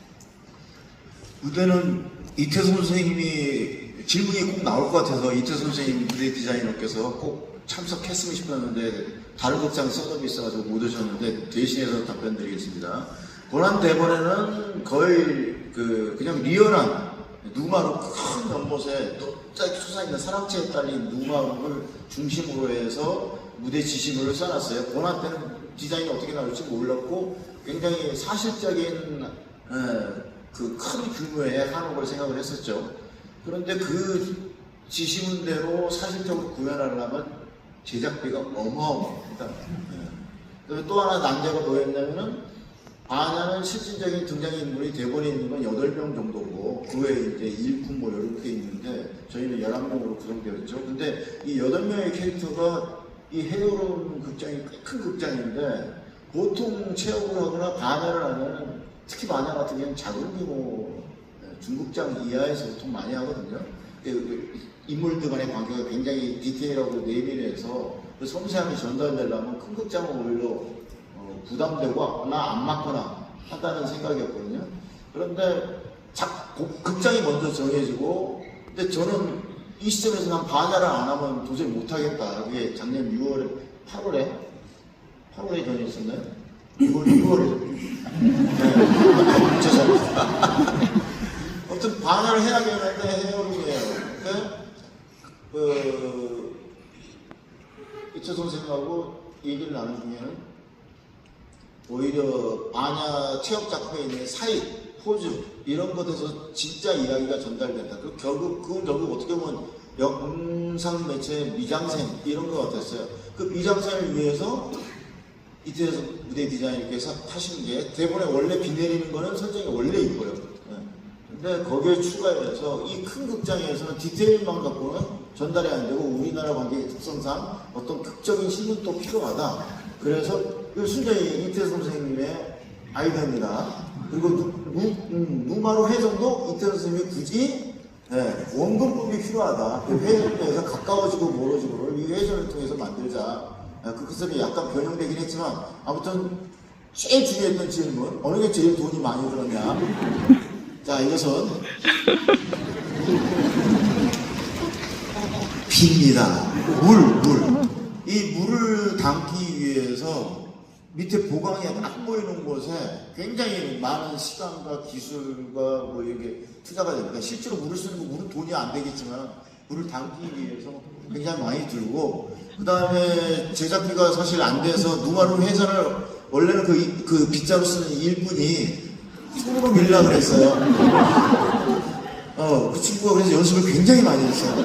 무대는 이태성 선생님이 질문이 꼭 나올 것 같아서 이태성 선생님 무대 디자이너께서 꼭 참석했으면 싶었는데 다른 극장 셋업이 있어가지고 못 오셨는데 대신해서 답변 드리겠습니다. 고난 대본에는 거의 그냥 리얼한 누마루 큰 연못에 갑자기 솟아있는 사랑채에 딸린 누마루를 중심으로 해서 무대 지시물을 써놨어요. 고난 때는 디자인이 어떻게 나올지 몰랐고 굉장히 사실적인 그 큰 규모의 한옥을 생각을 했었죠. 그런데 그 지시문대로 사실적으로 구현하려면 제작비가 어마어마합니다. 그리고 또 하나 난제가 뭐였냐면은 반야는 실질적인 등장인물이 대본에 있는 건 8명 정도고 그 외에 이제 일꾼 뭐 이렇게 있는데 저희는 11명으로 구성되었죠. 근데 이 8명의 캐릭터가 이 헤어로운 극장이 꽤 큰 극장인데 보통 체험을 하거나 반야를 하면 특히 반야 같은 경우는 작은 규모 중극장 이하에서 보통 많이 하거든요. 인물들 간의 관계가 굉장히 디테일하고 내밀해서 그 섬세함이 전달되려면 큰 극장은 오히려 부담되거나 안 맞거나 한다는 생각이었거든요. 그런데 극장이 먼저 정해지고, 근데 저는 이 시점에서 난 반야를 안 하면 도저히 못하겠다. 그게 작년 8월에 정했었나요? 6월에. 네. 죄송합니다. 아무튼 반야를 해야겠는데 해요이에요. 이철 선생님하고 얘기를 나눈 중에는 오히려 반야 체육 작품에 있는 사이, 포즈 이런 것에서 진짜 이야기가 전달된다. 그건 결국 어떻게 보면 영상 매체의 미장센 이런 것 같았어요. 그 미장센을 위해서 이태성 무대 디자이너께서 하신 게 대본에 원래 비 내리는 거는 설정이 원래 있고요. 근데 거기에 추가해서 이 큰 극장에서는 디테일만 갖고는 전달이 안 되고 우리나라 관객의 특성상 어떤 극적인 힘은 또 필요하다. 그래서 순전히 이태성 선생님의 아이디어입니다. 그리고 누마루 회전도 이태성 선생님이 굳이 원근법이 필요하다. 그 회전을 통해서 가까워지고 멀어지고를 이 회전을 통해서 만들자. 그 컨셉이 약간 변형되긴 했지만 아무튼 제일 중요했던 질문, 어느 게 제일 돈이 많이 들었냐. 자, 이것은 깁니다. 물. 이 물을 담기 위해서 밑에 보강이 안 보이는 곳에 굉장히 많은 시간과 기술과 뭐 이게 투자가 됩니다. 실제로 물을 쓰는 거 물은 돈이 안 되겠지만 물을 담기 위해서 굉장히 많이 들고, 그 다음에 제작비가 사실 안 돼서 누마루 회사를 원래는 그 빗자루 쓰는 일꾼이 손으로 밀려고 그랬어요. 그 친구가 그래서 연습을 굉장히 많이 했어요.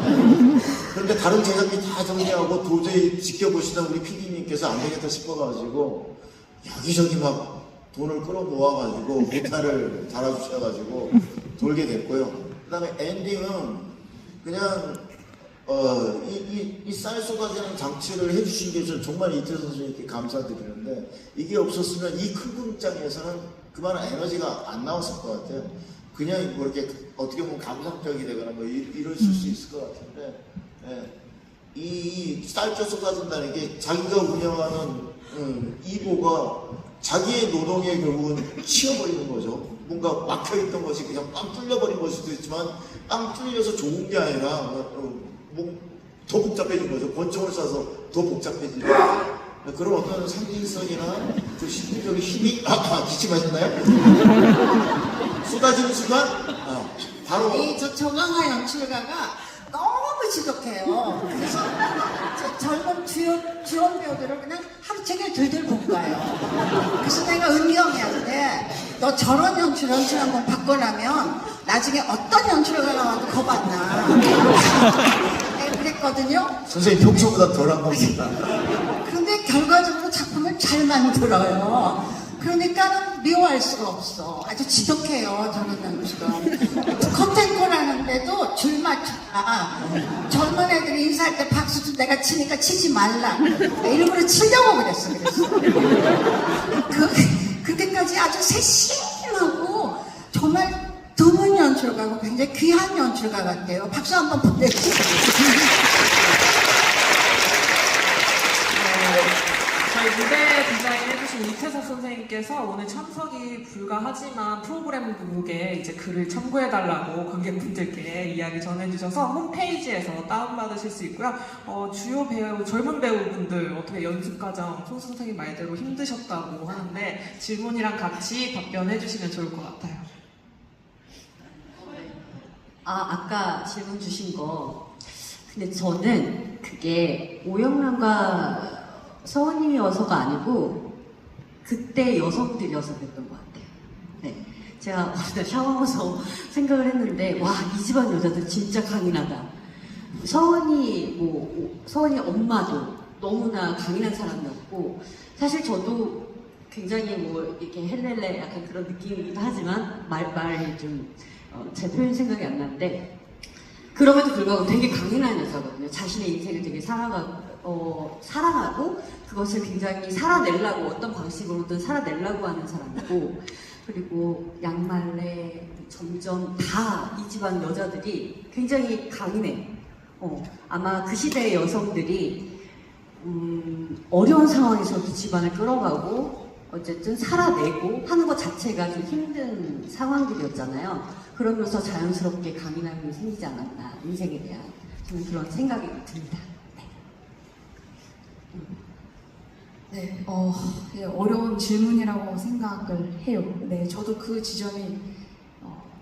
그런데 다른 제작비 다 정리하고 도저히 지켜보시던 우리 PD님께서 안 되겠다 싶어가지고 여기저기 막 돈을 끌어 모아가지고 모타를 달아주셔가지고 돌게 됐고요. 그 다음에 엔딩은 그냥 이 쌀 쏟아지는 장치를 해주신 게 저는 정말 이태 선수님께 감사드리는데, 이게 없었으면 이 큰 극장에서는 그만한 에너지가 안 나왔을 것 같아요. 그냥 뭐 이렇게 어떻게 보면 감상적이 되거나 뭐 이럴 수 있을 것 같은데, 이 쌀쪄 쏟아진다는 게 자기가 운영하는 이보가 자기의 노동에 결국은 치워버리는 거죠. 뭔가 막혀있던 것이 그냥 빵 뚫려버린 것일 수도 있지만 빵 뚫려서 좋은 게 아니라 더 복잡해진 거죠. 권총을 쏴서 더 복잡해진 거죠. 그런 어떤 상징성이나 그 심리적인 힘이 기침하셨나요? 쏟아지는 순간 바로 저 정강화 연출가가 너무 지독해요. 그래서 젊은 주연 배우들을 그냥 하루 종일 들들 볶아요. 그래서 내가 은경이한테 너 저런 연출 한번 바꿔라면 나중에 어떤 연출가 나와도 겁안나. 그랬거든요. 선생님 평소보다 덜한 겁니다. 그런데 결과적으로 작품을 잘 만들어요. 그러니까 미워할 수가 없어. 아주 지독해요, 저는 연출가. 커튼콜하는데도 줄 맞춰라. 젊은 애들이 인사할 때 박수도 내가 치니까 치지 말라. 일부러 치려고 그랬어. 그때까지 아주 세심하고 정말 드문 연출가고 굉장히 귀한 연출가 같아요. 박수 한번 보내주세요. 저희 무대 디자인 해주신 이태석 선생님께서 오늘 참석이 불가하지만 프로그램북에 이제 글을 첨부해달라고 관객분들께 이야기 전해주셔서 홈페이지에서 다운받으실 수 있고요. 주요 배우, 젊은 배우분들 어떻게 연습 과정 송수 선생님 말대로 힘드셨다고 하는데 질문이랑 같이 답변해주시면 좋을 것 같아요. 아까 질문 주신 거. 근데 저는 그게 오영란과 서원님이어서가 아니고 그때 여성들이어서 그랬던 것 같아요. 네. 제가 어느 날 샤워하면서 생각을 했는데, 와, 이 집안 여자들 진짜 강인하다. 서원이 엄마도 너무나 강인한 사람이었고, 사실 저도 굉장히 이렇게 헬렐레 약간 그런 느낌이기도 하지만 말이 좀 제 표현 생각이 안 나는데, 그럼에도 불구하고 되게 강인한 여자거든요. 자신의 인생을 되게 사랑하고 그것을 굉장히 살아내려고 어떤 방식으로든 살아내려고 하는 사람이고, 그리고 양말레, 점점 다 이 집안 여자들이 굉장히 강인해. 아마 그 시대의 여성들이 어려운 상황에서도 집안을 끌어가고 어쨌든 살아내고 하는 것 자체가 좀 힘든 상황들이었잖아요. 그러면서 자연스럽게 강인함이 생기지 않았나, 인생에 대한 저는 그런 생각이 듭니다. 네, 어려운 질문이라고 생각을 해요. 네, 저도 그 지점이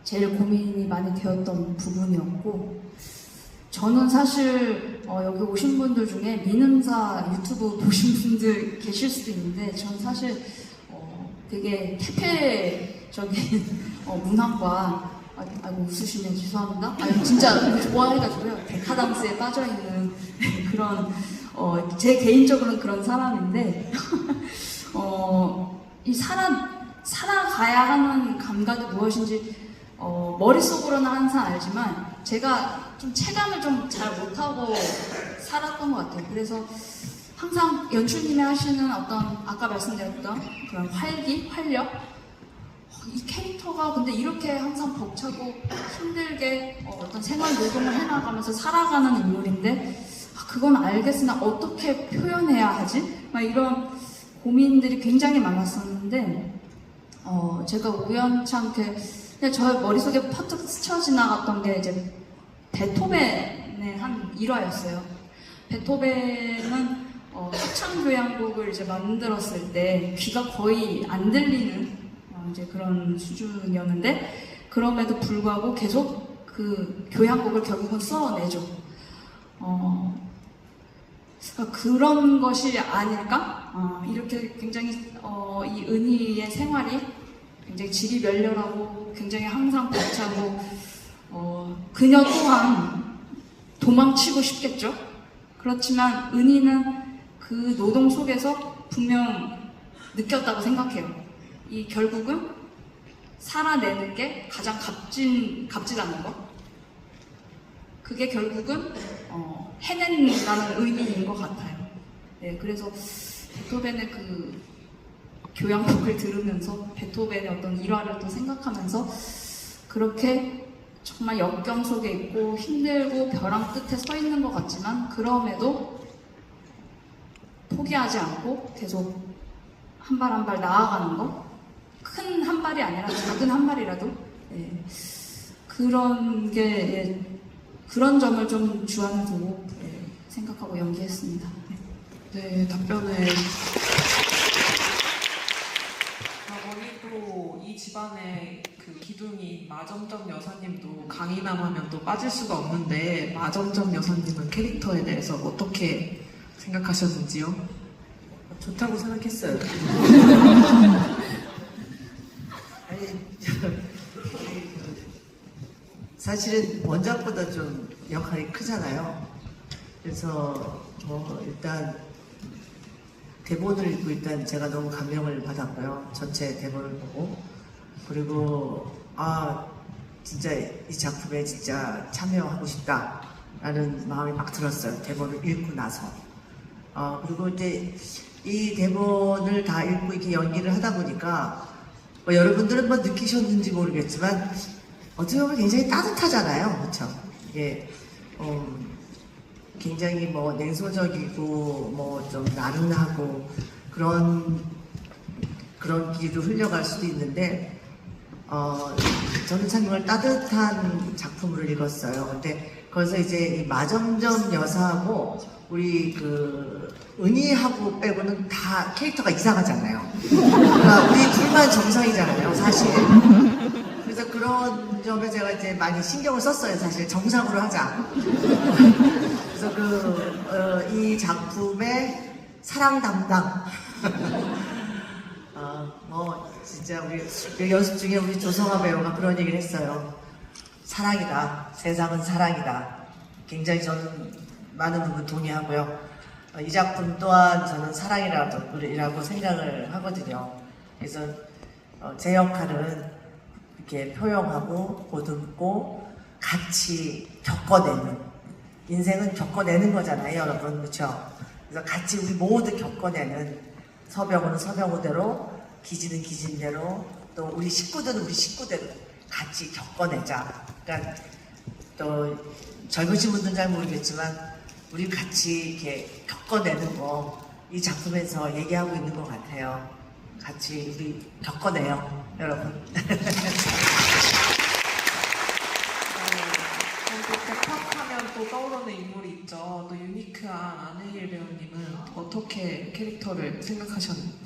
제일 고민이 많이 되었던 부분이었고, 저는 사실 여기 오신 분들 중에 민음사 유튜브 보신 분들 계실 수도 있는데, 저는 사실 되게 퇴폐적인 문학과, 아이고 웃으시면 죄송합니다. 진짜 좋아해가지고요. 데카당스에 빠져있는 그런 제 개인적으로는 그런 사람인데, 이 살아가야 하는 감각이 무엇인지 머릿속으로는 항상 알지만 제가 좀 체감을 좀 잘 못하고 살았던 것 같아요. 그래서 항상 연출님이 하시는 어떤 아까 말씀드렸던 그런 활력, 이 캐릭터가 근데 이렇게 항상 벅차고 힘들게 어떤 생활 노동을 해나가면서 살아가는 인물인데, 그건 알겠으나 어떻게 표현해야 하지? 막 이런 고민들이 굉장히 많았었는데, 제가 우연찮게 그냥 저 머릿속에 퍼뜩 스쳐 지나갔던 게 이제 베토벤의 베토벤의 한 일화였어요. 베토벤은 합창교향곡을 이제 만들었을 때 귀가 거의 안 들리는 이제 그런 수준이었는데 그럼에도 불구하고 계속 그 교향곡을 결국은 써내죠. 그런 것이 아닐까? 이렇게 굉장히 이 은희의 생활이 굉장히 질이 멸렬하고 굉장히 항상 벅차고 그녀 또한 도망치고 싶겠죠. 그렇지만 은희는 그 노동 속에서 분명 느꼈다고 생각해요. 이 결국은 살아내는 게 가장 값지다는 거. 그게 결국은 해낸다는 의미인 것 같아요. 네, 그래서 베토벤의 그 교향곡을 들으면서 베토벤의 어떤 일화를 또 생각하면서 그렇게 정말 역경 속에 있고 힘들고 벼랑 끝에 서 있는 것 같지만 그럼에도 포기하지 않고 계속 한 발 한 발 나아가는 거. 큰 한 발이 아니라 작은 한 발이라도 그런 게 그런 점을 좀 주안으로 생각하고 연기했습니다. 네, 답변을. 또 이 집안의 그 기둥이 마점점 여사님도 강인함 하면 또 빠질 수가 없는데 마점점 여사님은 캐릭터에 대해서 어떻게 생각하셨는지요? 좋다고 생각했어요. 사실은 원작보다 좀 역할이 크잖아요. 그래서 일단 대본을 읽고 일단 제가 너무 감명을 받았고요. 전체 대본을 보고. 그리고 진짜 이 작품에 진짜 참여하고 싶다라는 마음이 막 들었어요. 대본을 읽고 나서. 그리고 이제 이 대본을 다 읽고 이렇게 연기를 하다 보니까 여러분들은 느끼셨는지 모르겠지만 어떻게 보면 굉장히 따뜻하잖아요. 그렇죠? 이게 굉장히 냉소적이고 좀 나른하고 그런 길로 흘러갈 수도 있는데 저는 참 이걸 따뜻한 작품으로 읽었어요. 근데 거기서 이제 이 마점점 여사하고 우리 그 은희하고 빼고는 다 캐릭터가 이상하잖아요. 그러니까 우리 둘만 정상이잖아요, 사실. 그래서 그런 점에 제가 이제 많이 신경을 썼어요, 사실. 정상으로 하자. 그래서 이 작품의 사랑 담당. 진짜 우리 연습 중에 우리 조성아 배우가 그런 얘기를 했어요. 사랑이다. 세상은 사랑이다. 굉장히 저는 많은 부분 동의하고요. 이 작품 또한 저는 사랑이라고 생각을 하거든요. 그래서 제 역할은 이렇게 표현하고 보듬고 같이 겪어내는, 인생은 겪어내는 거잖아요, 여러분. 그렇죠? 그래서 같이 우리 모두 겪어내는, 서병호는 서병호대로, 기진은 기진대로, 또 우리 식구들은 우리 식구대로 같이 겪어내자. 그러니까 또 젊으신 분들은 잘 모르겠지만 우리 같이 이렇게 겪어내는 거 이 작품에서 얘기하고 있는 것 같아요. 같이 우리 겪어내요, 여러분. 대팍하면 또 떠오르는 인물이 있죠. 또 유니크한 안혜일 배우님은 어떻게 캐릭터를 생각하셨나요?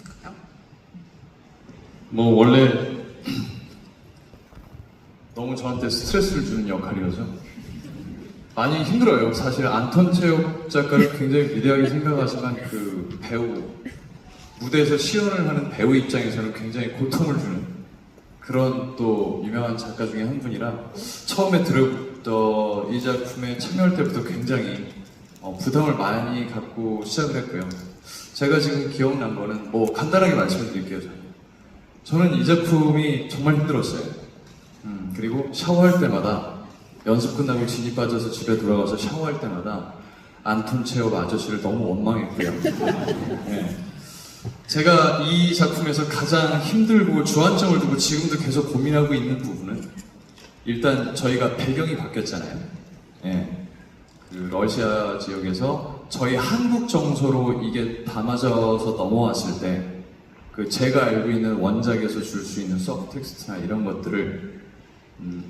원래 너무 저한테 스트레스를 주는 역할이어서 많이 힘들어요. 사실 안톤체홉 작가를 굉장히 위대하게 생각하지만 그 배우, 무대에서 시연을 하는 배우 입장에서는 굉장히 고통을 주는 그런 또 유명한 작가 중에 한 분이라 처음에 들었던 이 작품에 참여할 때부터 굉장히 부담을 많이 갖고 시작을 했고요. 제가 지금 기억난 거는 간단하게 말씀을 드릴게요. 저는 이 작품이 정말 힘들었어요. 그리고 샤워할 때마다 연습 끝나고 진이 빠져서 집에 돌아가서 샤워할 때마다 안톤체홉 아저씨를 너무 원망했고요. 네. 제가 이 작품에서 가장 힘들고 주안점을 두고 지금도 계속 고민하고 있는 부분은 일단 저희가 배경이 바뀌었잖아요. 네. 그 러시아 지역에서 저희 한국 정서로 이게 담아져서 넘어왔을 때 그 제가 알고 있는 원작에서 줄 수 있는 서브텍스트나 이런 것들을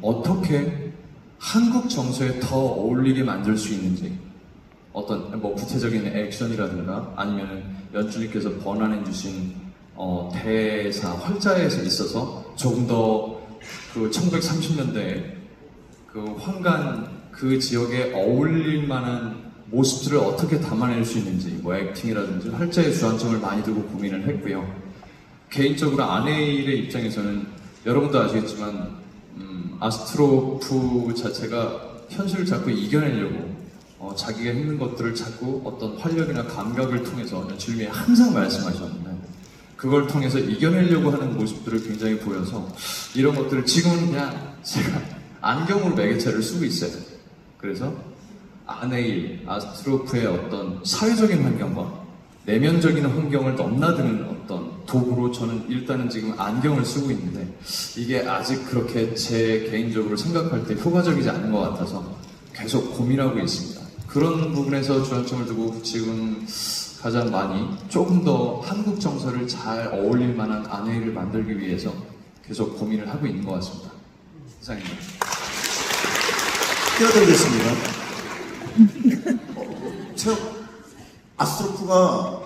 어떻게 한국 정서에 더 어울리게 만들 수 있는지, 어떤 뭐 구체적인 액션이라든가 아니면 연출님께서 번안해 주신 대사, 활자에 있어서 조금 더 그 1930년대 그 황간 그 지역에 어울릴 만한 모습들을 어떻게 담아낼 수 있는지, 뭐 액팅이라든지 활자의 주안점을 많이 두고 고민을 했고요. 개인적으로 아네일의 입장에서는 여러분도 아시겠지만 아스트로프 자체가 현실을 자꾸 이겨내려고 자기가 힘든 것들을 자꾸 어떤 활력이나 감각을 통해서 연출님이 항상 말씀하셨는데 그걸 통해서 이겨내려고 하는 모습들을 굉장히 보여서 이런 것들을 지금은 그냥 제가 안경으로 매개체를 쓰고 있어요. 그래서 아네일, 아스트로프의 어떤 사회적인 환경과 내면적인 환경을 넘나드는 어떤 도구로 저는 일단은 지금 안경을 쓰고 있는데 이게 아직 그렇게 제 개인적으로 생각할 때 효과적이지 않은 것 같아서 계속 고민하고 있습니다. 그런 부분에서 주안점을 두고 지금 가장 많이 조금 더 한국 정서를 잘 어울릴 만한 아네일을 만들기 위해서 계속 고민을 하고 있는 것 같습니다. 이상입니다. 뛰어들겠습니다. 아스트로프가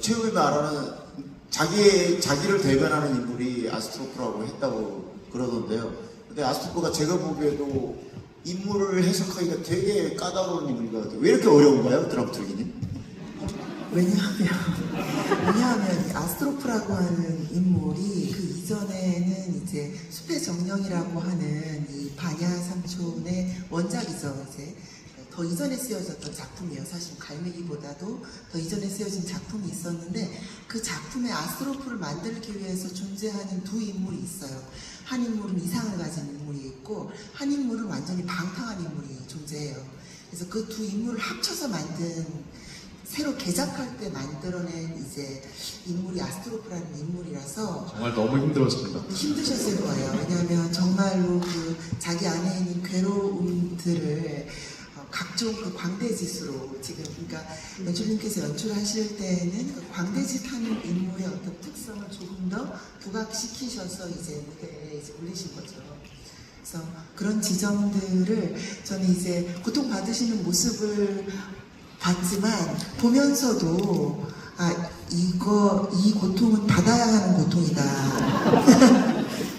체육을 말하는 자기를 대변하는 인물이 아스트로프라고 했다고 그러던데요. 근데 아스트로프가 제가 보기에도 인물을 해석하기가 되게 까다로운 인물인 것 같아요. 왜 이렇게 어려운가요, 드라마tur기님? 왜냐하면 이 아스트로프라고 하는 인물이 그 이전에는 이제 숲의 정령이라고 하는 이 반야 삼촌의 원작이죠. 이제 더 이전에 쓰여졌던 작품이에요. 사실 갈매기보다도 더 이전에 쓰여진 작품이 있었는데 그 작품에 아스트로프를 만들기 위해서 존재하는 두 인물이 있어요. 한 인물은 이상을 가진 인물이 있고 한 인물은 완전히 방탕한 인물이 존재해요. 그래서 그 두 인물을 합쳐서 만든 새로 개작할 때 만들어낸 이제 인물이 아스트로프라는 인물이라서 정말 너무 힘들었습니다. 힘드셨을 거예요. 왜냐하면 정말로 그 자기 안에 있는 괴로움들을 각종 그 광대짓으로 지금 그러니까 연출님께서 연출하실 때는 그 광대짓 하는 인물의 어떤 특성을 조금 더 부각시키셔서 이제 무대에 이제 올리신 거죠. 그래서 그런 지점들을 저는 이제 고통받으시는 모습을 봤지만 보면서도 이 고통은 받아야 하는 고통이다.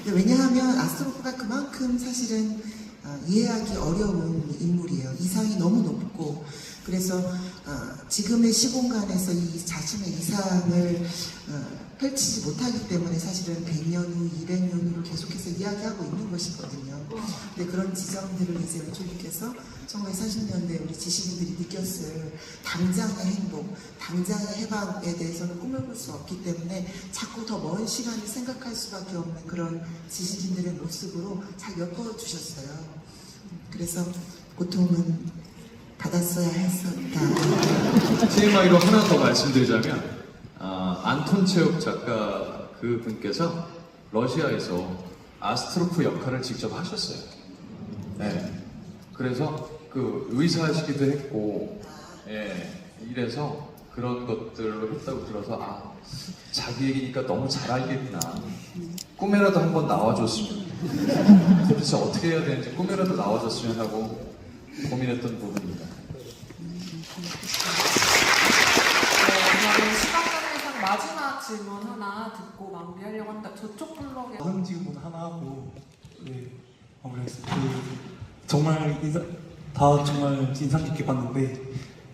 왜냐하면 아스트로프가 그만큼 사실은 이해하기 어려운 인물이에요. 이상이 너무 높고 그래서 지금의 시공간에서 이 자신의 이상을 펼치지 못하기 때문에 사실은 100년 후, 200년 후를 계속해서 이야기하고 있는 것이거든요. 근데 그런 지점들을 이제 연출님께서 1940년대 우리 지식인들이 느꼈을 당장의 행복, 당장의 해방에 대해서는 꾸며볼 수 없기 때문에 자꾸 더 먼 시간을 생각할 수밖에 없는 그런 지식인들의 모습으로 잘 엮어주셨어요. 그래서 고통은 받았어야 했었다. TMI로 하나 더 말씀드리자면 안톤 체홉 작가 그 분께서 러시아에서 아스트로프 역할을 직접 하셨어요. 네. 그래서 그 의사하시기도 했고, 이래서 그런 것들로 했다고 들어서 자기 얘기니까 너무 잘 알겠구나. 꿈에라도 한번 나와줬으면, 도대체 어떻게 해야 되는지 꿈에라도 나와줬으면 하고 고민했던 부분입니다. 그러면 시간 관계상 마지막 질문 하나 듣고 마무리하려고 합니다. 저쪽 블럭에 다른 질문 하나 하고 마무리하겠습니다. 정말 다 정말 인상 깊게 봤는데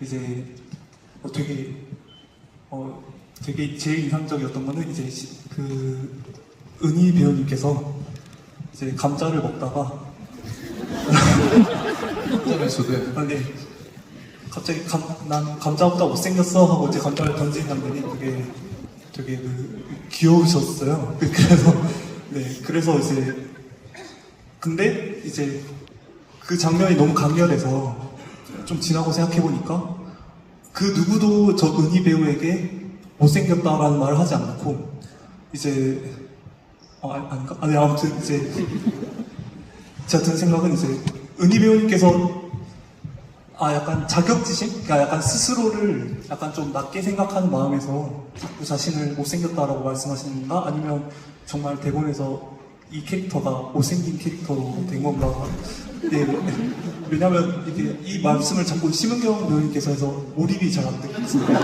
이제 되게 제일 인상적이었던 거는 이제 그 은희 배우님께서 이제 감자를 먹다가 네. 갑자기 난 감자보다 못생겼어 하고 이제 감자를 던진 장면이 되게 귀여우셨어요. 그래서 이제 근데 이제 그 장면이 너무 강렬해서 좀 지나고 생각해 보니까 그 누구도 저 은희 배우에게 못생겼다라는 말을 하지 않고 이제 아닌가? 아무튼 이제 제가 든 생각은 이제 은희 배우님께서 약간 자격지심? 그러니까 약간 스스로를 약간 좀 낮게 생각하는 마음에서 자꾸 자신을 못생겼다라고 말씀하시는가? 아니면 정말 대본에서 이 캐릭터가 못생긴 캐릭터로 된 건가. 네, 왜냐면 이게 이 말씀을 자꾸 심은경 배우님께서 해서 몰입이 잘 안 되고 있습니다.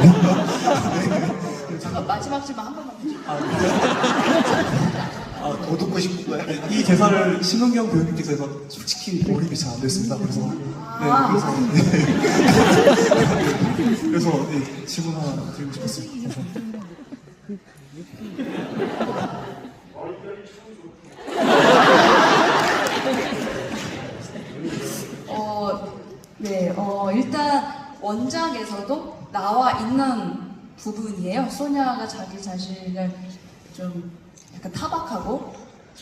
잠깐 마지막 질문 한 번만 해주세요. 더 듣고 싶은 거예요? 네, 이 대사를 심은경 배우님께서 해서 솔직히 몰입이 잘 안 됐습니다. 그래서 그래서 네, 질문 하나 드리고 싶었습니다. 일단 원작에서도 나와 있는 부분이에요. 소냐가 자기 자신을 좀 약간 타박하고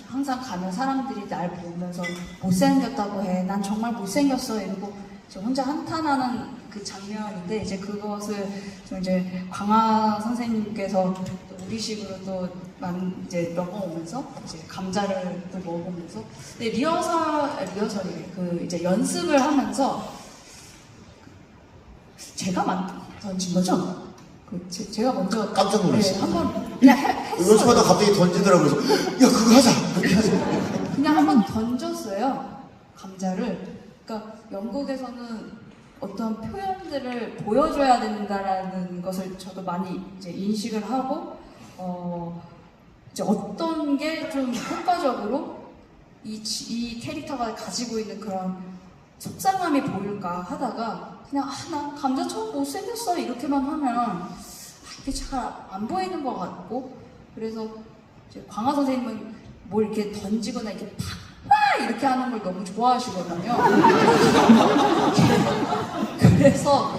항상 가면 사람들이 날 보면서 못생겼다고 해. 난 정말 못생겼어. 이러고 혼자 한탄하는 그 장면인데 이제 그것을 좀 이제 광하 선생님께서 또 우리식으로 또 이제 넘어오면서 이제 감자를 또 먹으면서 근데 리허설이 그 이제 연습을 하면서 제가 던진 거죠? 제가 먼저 깜짝 놀랐어요. 네, 한번 그냥 했어요. 연습하다 갑자기 던지더라고요. 그래서 야 그거 하자. 그렇게 하자. 그냥 한번 던졌어요. 감자를. 그러니까 영국에서는 어떤 표현들을 보여줘야 된다라는 것을 저도 많이 이제 인식을 하고 이제 어떤 게 좀 효과적으로 이 캐릭터가 가지고 있는 그런 속상함이 보일까 하다가 그냥 나 감자처럼 못생겼어 이렇게만 하면 이게 잘 안 보이는 것 같고 그래서 이제 광하 선생님은 뭘 이렇게 던지거나 이렇게 팍 이렇게 하는 걸 너무 좋아하시거든요. 그래서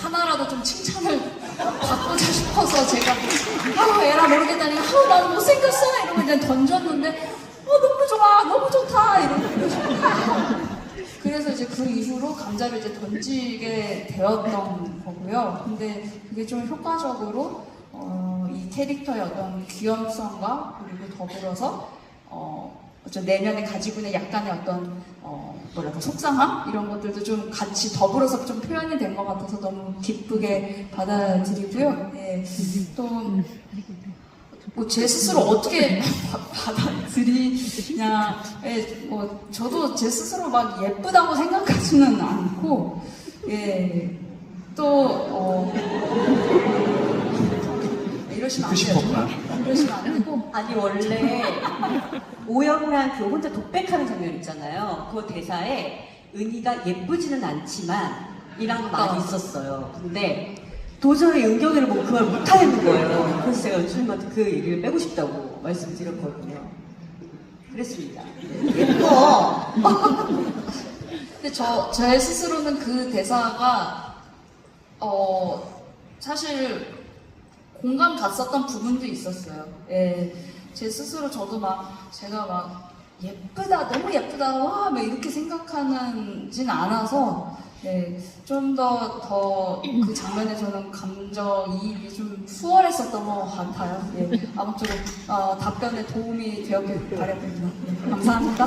하나라도 좀 칭찬을 받고자 싶어서 제가 에라 모르겠다니 난 못생겼어 이러고 그냥 던졌는데 너무 좋아 너무 좋다 이러고 그래서 이제 그 이후로 감자를 이제 던지게 되었던 거고요. 근데 그게 좀 효과적으로 이 캐릭터의 어떤 귀염성과 그리고 더불어서 어떤 내면에 가지고 있는 약간의 어떤 뭐랄까 속상함 이런 것들도 좀 같이 더불어서 좀 표현이 된 것 같아서 너무 기쁘게 받아들이고요. 네. 또 제 스스로 어떻게 받아들이냐, 저도 제 스스로 막 예쁘다고 생각하지는 않고, 이러시면 안 돼요. 이러시면 안 되고. 아니 원래 오영란 그 혼자 독백하는 장면 있잖아요. 그 대사에 은희가 예쁘지는 않지만 이란 거 많이 있었어요. 근데 도저히 은경이를 그걸 못하겠는 거예요. 그래서 제가 연출님한테 그 얘기를 빼고 싶다고 말씀드렸거든요. 그랬습니다. 예뻐. 근데 제 스스로는 그 대사가 사실 공감 갔었던 부분도 있었어요. 제 스스로 저도 제가 예쁘다, 너무 예쁘다, 와, 이렇게 생각하는진 않아서, 좀 더 그 장면에서는 감정이입이 좀 수월했었던 것 같아요. 아무쪼록 답변에 도움이 되었길 바랍니다. 감사합니다.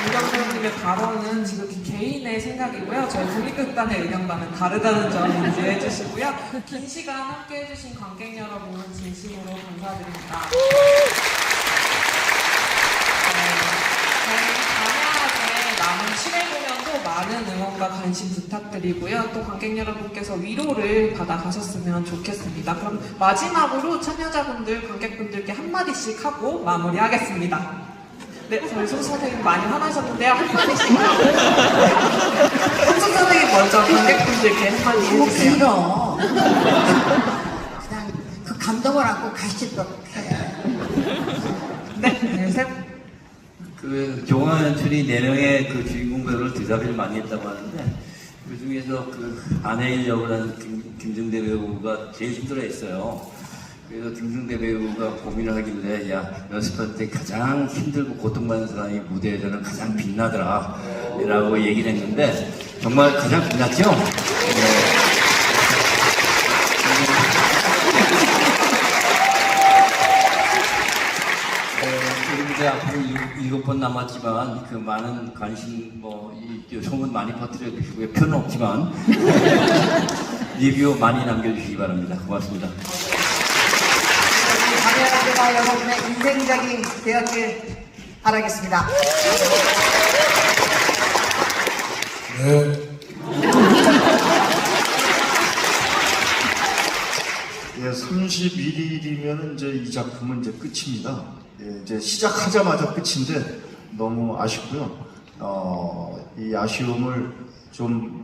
은경 배우님의 발언은 지금 개인의 생각이고요. 저희 국립극단의 의견과는 다르다는 점 인지해 주시고요. 긴 시간 함께 해주신 관객 여러분 진심으로 감사드립니다. 저희 반야제 남은 7회 공연도 많은 응원과 관심 부탁드리고요. 또 관객 여러분께서 위로를 받아가셨으면 좋겠습니다. 그럼 마지막으로 참여자분들, 관객분들께 한마디씩 하고 마무리하겠습니다. 네, 저희 손 선생님 많이 화나셨는데요. 한마디씩. 손 선생님 먼저 관객분들께 한마디 해주세요. 길어. 그냥 그 감동을 안고 가시도록 해. 네, 셋. 그 종화 연출이 4명의 그 주인공 배우를 드라비를 많이 했다고 하는데 그 중에서 그 아내일 역을 하는 김승대 배우가 제일 힘들어했어요. 그래서 김승대 배우가 고민을 하길래 야 연습할 때 가장 힘들고 고통받는 사람이 무대에서는 가장 빛나더라 라고 얘기를 했는데 정말 가장 빛났죠? 이제 앞으로 7번 남았지만 그 많은 관심 이 소문 많이 퍼뜨려 주시고요. 표는 없지만 리뷰 많이 남겨주시기 바랍니다. 고맙습니다. 반야제가 여러분의 인생작이 되었길 바라겠습니다. 네. 예, 31일이면 이제 이 작품은 이제 끝입니다. 예, 이제 시작하자마자 끝인데 너무 아쉽고요. 이 아쉬움을 좀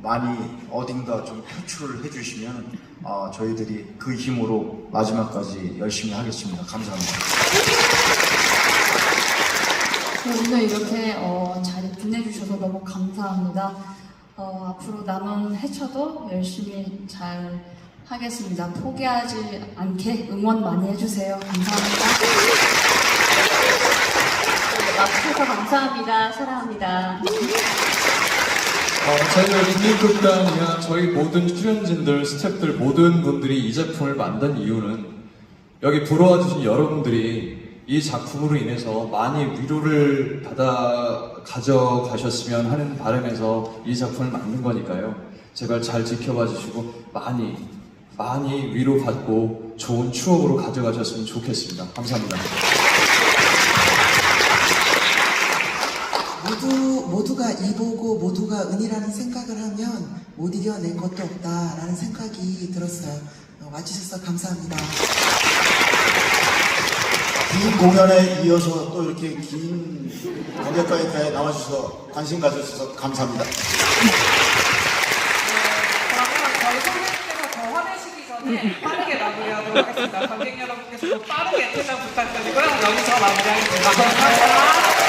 많이 어딘가 좀 표출을 해주시면 저희들이 그 힘으로 마지막까지 열심히 하겠습니다. 감사합니다. 오늘 이렇게 자리 빛내주셔서 너무 감사합니다. 앞으로 남은 해쳐도 열심히 잘 하겠습니다. 포기하지 않게 응원 많이 해주세요. 감사합니다. 와주셔서 감사합니다. 사랑합니다. 저희가 국립극단이나 저희 모든 출연진들, 스태프들 모든 분들이 이 작품을 만든 이유는 여기 보러 와주신 여러분들이 이 작품으로 인해서 많이 위로를 받아 가져가셨으면 하는 바람에서 이 작품을 만든 거니까요. 제발 잘 지켜봐 주시고 많이 위로받고 좋은 추억으로 가져가셨으면 좋겠습니다. 감사합니다. 모두가 이보고 모두가 은이라는 생각을 하면 못 이겨낸 것도 없다라는 생각이 들었어요. 와주셔서 감사합니다. 긴 공연에 이어서 또 이렇게 긴 관객과에 나와주셔서 관심 가져주셔서 감사합니다. 그러면 저희 선생님께서 더 화내시기 전에 빠르게 마무리하도록 하겠습니다. 관객 여러분께서도 빠르게 퇴장 부탁드리고요. 여기서 마무리하겠습니다. 감사합니다.